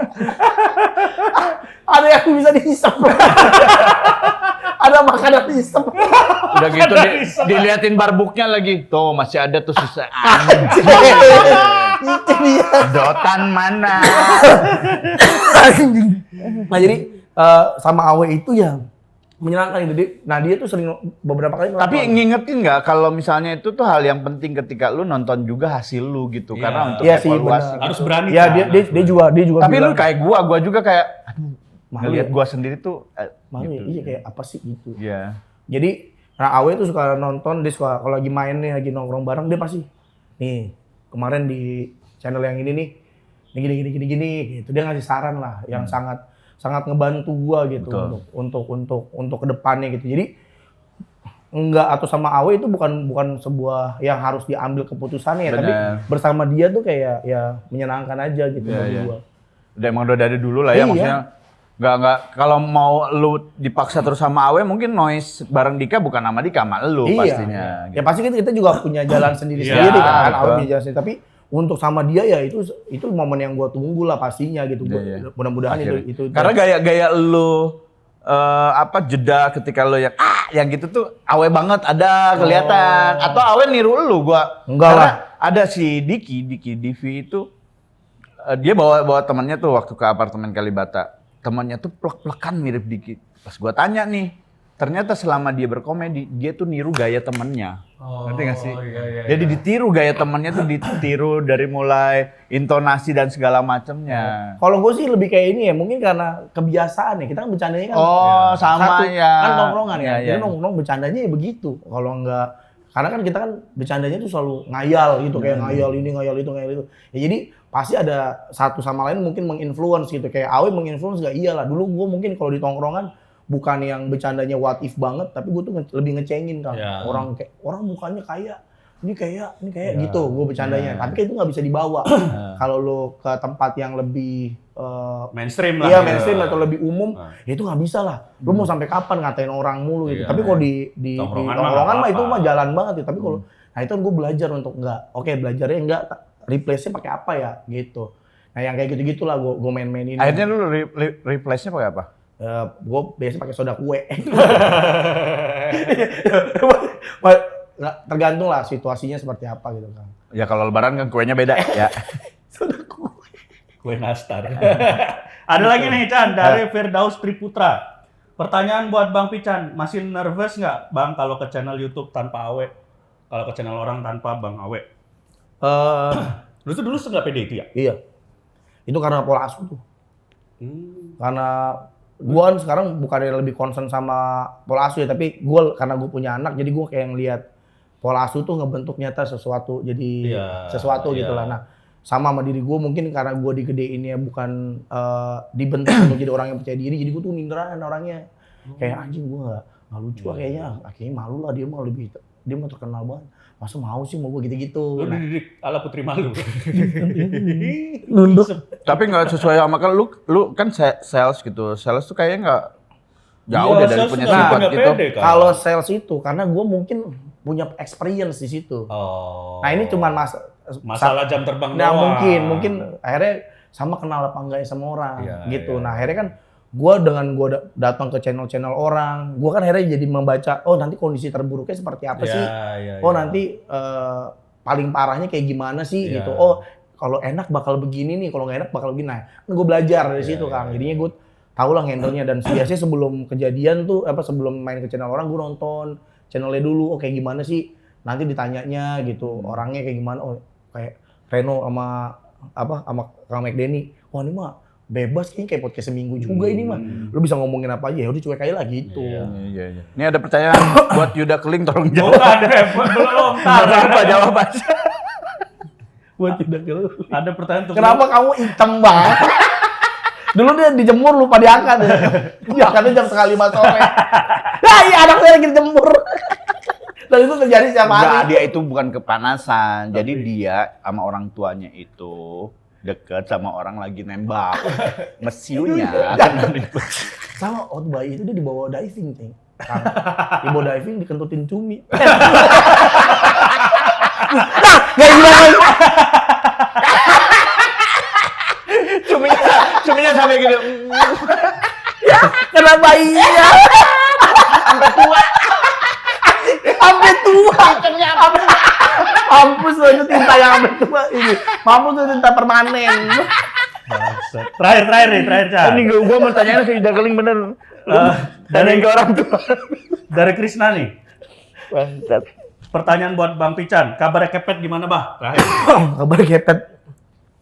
Ada yang bisa dihisap. Ada makanan dihisap. Udah gitu diliatin barbuknya lagi. Tuh masih ada tuh sisa. Itu dia. Dotan mana? Nah jadi sama Awe itu ya menyenangkan itu. Nah dia tuh sering beberapa kali nonton. Tapi ngingetin nggak kalau misalnya itu tuh hal yang penting ketika lu nonton juga hasil lu gitu. Karena untuk iya sih, evaluasi. bener. Harus berani. Ya kan? dia juga Tapi bilang, lu kayak gua juga kayak malu ngeliat ya? gua sendiri tuh malu gitu. ya, iya kayak apa sih gitu. Iya. Jadi, nah Awe tuh suka nonton, dia suka kalau lagi main nih, lagi nongkrong bareng, dia pasti, nih kemarin di channel yang ini nih, ini gini, gitu. Dia ngasih saran lah, yang sangat ngebantu gua gitu untuk kedepannya gitu. Jadi enggak atau sama Awe itu bukan sebuah yang harus diambil keputusannya, tapi bersama dia tuh kayak ya menyenangkan aja gitu bagi gua. Emang udah dari dulu lah ya, maksudnya nggak kalau mau lu dipaksa terus sama Awe mungkin noise bareng Dika bukan sama Dika, sama lu pastinya. Gitu. Ya pasti kita juga punya jalan sendiri-sendiri kan, Awe punya jalan sendiri, tapi untuk sama dia ya itu momen yang gua tunggu lah pastinya gitu. Mudah-mudahan itu. Karena gaya lu jeda ketika lu yang gitu tuh Awe banget ada kelihatan. Atau Awe niru lu gua. Enggak karena lah. ada si Diki Divi itu dia bawa temannya tuh waktu ke apartemen Kalibata. Temannya tuh plek-plekan mirip Diki. Pas gua tanya nih, ternyata selama dia berkomedi dia tuh niru gaya temennya. Ngerti gak sih? Iya. Jadi ditiru gaya temennya tuh ditiru dari mulai intonasi dan segala macamnya. Kalau gue sih lebih kayak ini ya, mungkin karena kebiasaan ya. Kita kan bercandanya kan sama satu, ya. kan nongkrongan ya. Iya. Jadi nongkrong bercandanya ya begitu. Kalau enggak, karena kan kita kan bercandanya tuh selalu ngayal gitu, kayak ngayal ini, ngayal itu. Ya jadi pasti ada satu sama lain mungkin menginfluence gitu. Kayak Awe menginfluence gak iyalah. Dulu gue mungkin kalau di tongkrongan bukan yang bercandanya what if banget, tapi gue tuh lebih ngecengin kan. Orang mukanya kayak ini kayak gitu gue bercandanya. Tapi kayak itu nggak bisa dibawa. Kalau lo ke tempat yang lebih mainstream lah. Iya, mainstream atau lebih umum, ya itu nggak bisa lah. Lo mau sampai kapan ngatain orang mulu gitu. Tapi kalau di tongkrongan mah itu mah jalan banget ya. Tapi kalau nah itu kan gue belajar untuk belajarnya enggak replace-nya pakai apa ya gitu. Nah yang kayak gitu-gitulah gue main-mainin. Akhirnya lu replace-nya pakai apa? Gue biasanya pakai soda kue. Tergantung lah situasinya seperti apa gitu kan. Ya kalau lebaran kan kuenya beda ya. Soda kue nastar. Ada lagi nih Chan dari Firdaus Triputra. Pertanyaan buat Bang Pican, masih nervous nggak Bang kalau ke channel YouTube tanpa Awe? Kalau ke channel orang tanpa Bang Awe? Lu tuh dulu nggak pede itu ya? Iya. Itu karena pola asuh tuh. Karena gua kan sekarang bukannya lebih concern sama pola asuh ya, tapi karena gue punya anak, jadi gue kayak ngelihat pola asuh tuh ngebentuk nyata sesuatu jadi sesuatu gitu lah. Nah, sama diri gue mungkin karena gue digedeinnya bukan dibentuk untuk jadi orang yang percaya diri, jadi gue tuh minderan orangnya. Kayak anjing gue nggak lucu kayaknya, akhirnya malu lah dia mau terkenal banget. Masa mau sih mau gue gitu-gitu. Lu dididik ala putri malu. Nunduk. Tapi nggak sesuai sama kan lu kan sales gitu. Sales tuh kayaknya nggak jauh Iya, dari sales punya nggak sifat gitu. pede, kan? Kalau sales itu karena gue mungkin punya experience di situ. Nah ini cuman masalah jam terbang Nah doang. mungkin akhirnya sama kenal apa enggak sama orang gitu. Iya. Nah akhirnya kan gue datang ke channel orang, gue kan akhirnya jadi membaca, oh nanti kondisi terburuknya seperti apa sih? Nanti paling parahnya kayak gimana sih gitu. Oh kalau enak bakal begini nih, kalau nggak enak bakal begini. Nah gue belajar dari situ Kang. Jadinya gue tahu lah handle-nya, dan biasanya sebelum kejadian tuh sebelum main ke channel orang gue nonton channelnya dulu, kayak gimana sih? Nanti ditanyanya gitu, orangnya kayak gimana? Oh kayak Reno sama Kang McDenny. Wah ini mah bebas kayaknya kayak podcast seminggu juga ini mah. Lu bisa ngomongin apa aja, udah cuek aja lah gitu. Iya. Ini ada pertanyaan buat Yuda Keling, tolong jawab. Belum. Apa jawabannya? Buat tidak keluar. Ada pertanyaan tuh. Kenapa kamu hitam banget? Dulu dia dijemur lupa diangkat ya. Diangkatnya jam 1:30 sore. Nah iya anak saya lagi dijemur. Dan itu terjadi setiap hari. Enggak, dia itu bukan kepanasan. Jadi dia sama orang tuanya itu deket sama orang lagi nembak. Mesiunya. Sama waktu bayi itu dia dibawa diving, Ting. Dibawa diving dikentutin cumi. Nah, gak gimana. Cuminya sampai gini. Ya, kena bayinya. Sampai tua. Mampus loh, itu tinta yang sampai tua ini. Mampus itu tinta permanen. Terakhir Chan. Ini gua mau tanyain ke Yuda Keling bener. Dari ke orang tua. Dari Krisna nih. Bangsat. Pertanyaan buat Bang Pican, kabarnya Kepet gimana, Bah? Terakhir. Kabar Kepet.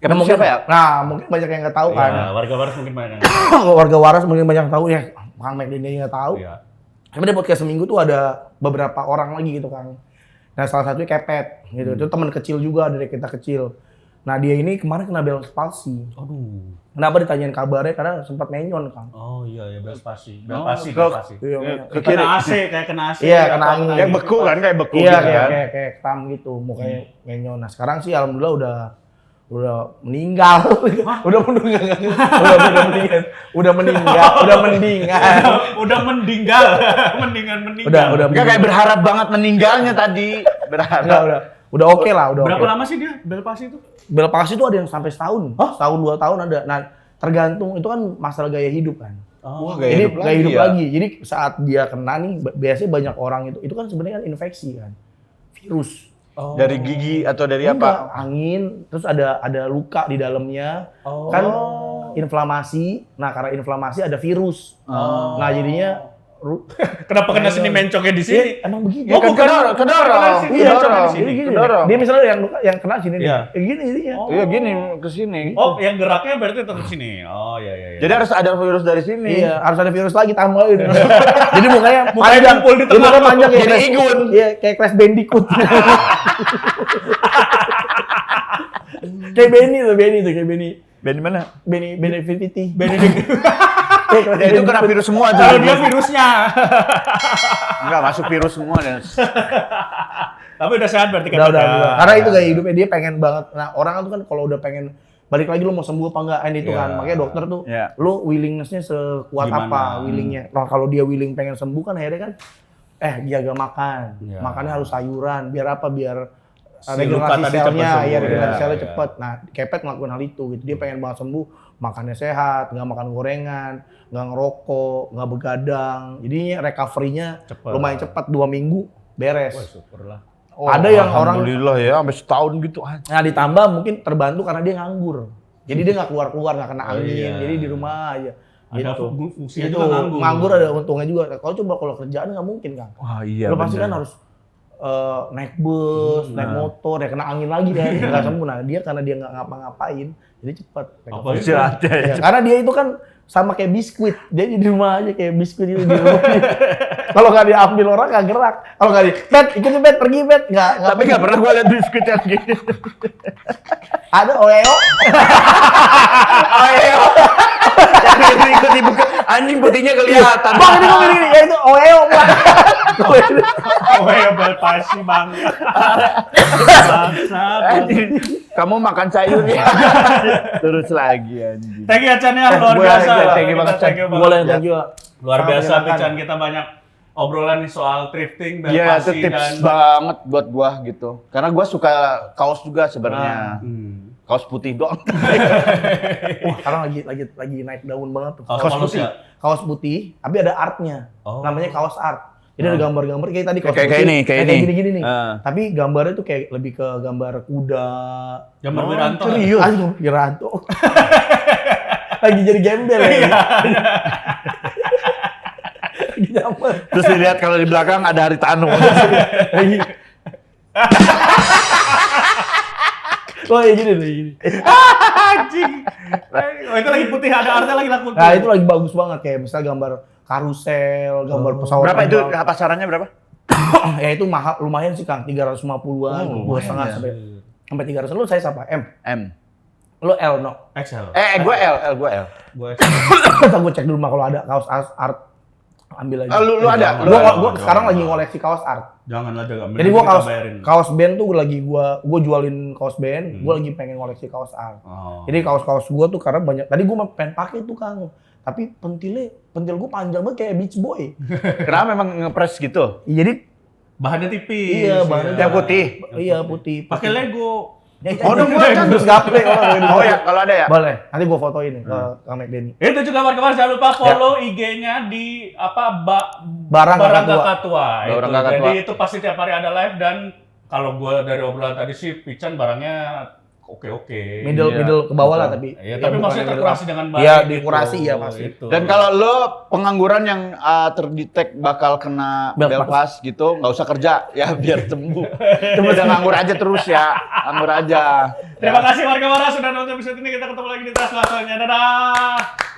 Kepet Mungkin, siapa ya? Nah, mungkin banyak yang nggak tahu kan. Ya, warga waras mungkin banyak. Warga waras mungkin banyak yang tahu ya. Kang McDenny nggak tahu. Iya. Tapi di podcast seminggu tuh ada beberapa orang lagi gitu Kang. Nah salah satunya Kepet gitu. Itu teman kecil juga dari kita kecil. Nah dia ini kemarin kena Bell's palsy. Aduh. Kenapa ditanyain kabarnya? Karena sempat menyon Kang. Oh iya Bell's palsy. Oh, Bell's ke- palsy. Iya, Ke kiri. Kena AC kayak kena AC. Iya, kena atau angin. kena Yang beku kan, kayak beku Iya gitu kan. kayak kram gitu, mukanya menyon. Nah sekarang sih alhamdulillah udah meninggal. udah meninggal. Udah meninggal. Udah meninggal. Mendingan meninggal. Udah Enggak kayak berharap banget meninggalnya tadi. Berharap. Enggak, udah oke lah, udah Berapa oke. lama sih dia Bell's palsy itu? Bel palsy itu ada yang sampai setahun. Setahun 2 tahun ada. Nah, tergantung itu kan masalah gaya hidup kan. Wah, Jadi gaya hidup ya. lagi. Jadi saat dia kena nih biasanya banyak orang itu kan sebenarnya kan infeksi kan. Virus. Oh. Dari gigi atau dari Enggak, apa? angin, terus ada luka di dalamnya. Oh. Kan inflamasi. Nah, karena inflamasi ada virus. Oh. Nah, jadinya Kenapa kena sini mencongnya di sini? emang begitu. Ya kan kedorong. Iya, Kedorong. jadi gini. Kedorong. Dia misalnya yang kena sini nih. Iya. Kayak gini jadinya. Iya gini ke sini. Oh, yang geraknya berarti tetap sini. Oh iya. Jadi harus ada virus dari sini. Iya, harus ada virus lagi tambahin. Jadi mukanya Mukanya kumpul di tengah. mukanya panjang kayak Jadi Crash- Igun. Iya, kayak Crash Bandicoot. Kayak Benny tuh, kayak Benny. Band mana? Benefiti. Ya itu kena virus semua tuh. Kalau dia virusnya. Enggak masuk virus semua dan Tapi udah sehat berarti kan? Udah. Karena itu gaya hidupnya dia pengen banget. Nah, orang tuh kan kalau udah pengen balik lagi lu mau sembuh apa enggak itu Iya. kan. Makanya dokter tuh Iya. lu willingness-nya sekuat Gimana? apa willingnya. Nah, kalau dia willing pengen sembuh kan akhirnya kan jaga makan. Iya. Makannya harus sayuran. Biar apa? Biar Si luka regenerasi tadi selnya, cepet sembuh. ya regenerasi Iya, selnya iya. cepet. Nah, Kepet ngelakuin hal itu gitu. Dia pengen banget sembuh, makannya sehat, nggak makan gorengan, nggak ngerokok, nggak begadang. Jadinya recovery-nya Cepet. lumayan cepat 2 minggu beres. Wah, syukurlah. Ada yang orang alhamdulillah ya sampai setahun gitu. nah ditambah mungkin terbantu karena dia nganggur. Jadi dia nggak keluar-keluar, nggak kena Oh, angin. iya. Jadi di rumah aja. Ada Gitu. fungsinya Itu juga nganggur ada untungnya juga. Kalau kerjaan nggak mungkin kan. Wah iya. Lo pasti kan harus naik bus, naik motor, ya kena angin lagi kan, nggak sembuh. Nah dia karena dia nggak ngapa-ngapain, jadi cepet. Apa itu? aja. Ya, karena dia itu kan sama kayak biskuit, dia di rumah aja kayak biskuit itu di rumah. Kalau nggak diambil orang nggak gerak. Kalau nggak Bet, ikutin Bet, pergi Bet, nggak. Tapi nggak pernah gua lihat biskuit yang gini. Ada Oreo. Ayo. Ikut ibu anjing putihnya kelihatan. Bang ini kok gini, ya itu Oreo Bang. Oh ya Bell's palsy bang. Bangsat. Anjing, kamu makan sayur ya. Terus lagi anjing. Thank you Chan ya, luar Boleh, biasa. thank you banget, Chan. Thank you banget. Boleh thank you. Luar Sama biasa menyenangkan. Chan, kita banyak obrolan nih soal thrifting, Bell's Iya, itu palsy tips dan banget buat gua gitu. Karena gua suka kaos juga sebenarnya. Kaos putih doang. Wah, sekarang lagi naik daun banget tuh. Kaos putih. Kaos putih, tapi ada artnya. Oh. Namanya kaos art. Jadi ada gambar-gambar kayak tadi kaos Kayak putih, ini, kayak ini. gini-gini nih. Ah. Tapi gambarnya tuh kayak lebih ke gambar kuda. Gambar Wiranto. serius? Ah, gambar Wiranto. Lagi jadi gembel ya. Lagi gambar. Terus dilihat kalau di belakang ada Haritanu. Lagi. Oh ya gini nih gini. Anjing. Oh, itu lagi putih, ada artnya lagi laku. Nah itu lagi bagus banget kayak misalnya gambar karusel, gambar pesawat. Berapa itu terbang. pasarannya berapa? Ya itu mahal, lumayan sih Kang, 350-an, Oh, 2,5 lumayan sampai 300. Lu saya siapa? M. M. Lu L no. Excel. Gua L. Gue Ntar gue cek dulu mah kalau ada kaos art ambil aja. Ah, lu ada? Gua sekarang lagi ngoleksi kaos art. Jangan lah jangan. Jadi gua kaos band tuh gua jualin kaos band, gua lagi pengen ngoleksi kaos art. Oh. Jadi kaos-kaus gua tuh karena banyak. Tadi gua pengen pakai tuh Kang. Tapi pentil gua panjang banget kayak Beach Boy. Kenapa memang ngepres gitu? Jadi Bahannya tipis. iya bahannya Yang putih? Iya putih. Pakai Lego. Oh, dong gua kan terus gaple Oh ya, kalau ada ya? Boleh. Nanti gua fotoin nih ke Kang McDenny. Itu juga kawan-kawan jangan lupa follow IG-nya di Barang Kakak Tua. Kakak Tua. Barang Itu. Kakak Tua. Jadi itu pasti tiap hari ada live dan kalau gua dari obrolan tadi sih Pican barangnya oke. Middle ke bawah lah tapi. Iya, tapi bukan maksudnya yang terkurasi middle dengan up. baik. Iya, gitu. dikurasi ya pasti. Itu. Dan kalau lo pengangguran yang terdetek bakal kena belpas gitu, nggak usah kerja ya biar sembuh. Udah nganggur aja terus ya, nganggur aja. Terima kasih warga Waras sudah nonton episode ini. Kita ketemu lagi di tas selanjutnya. Dadah.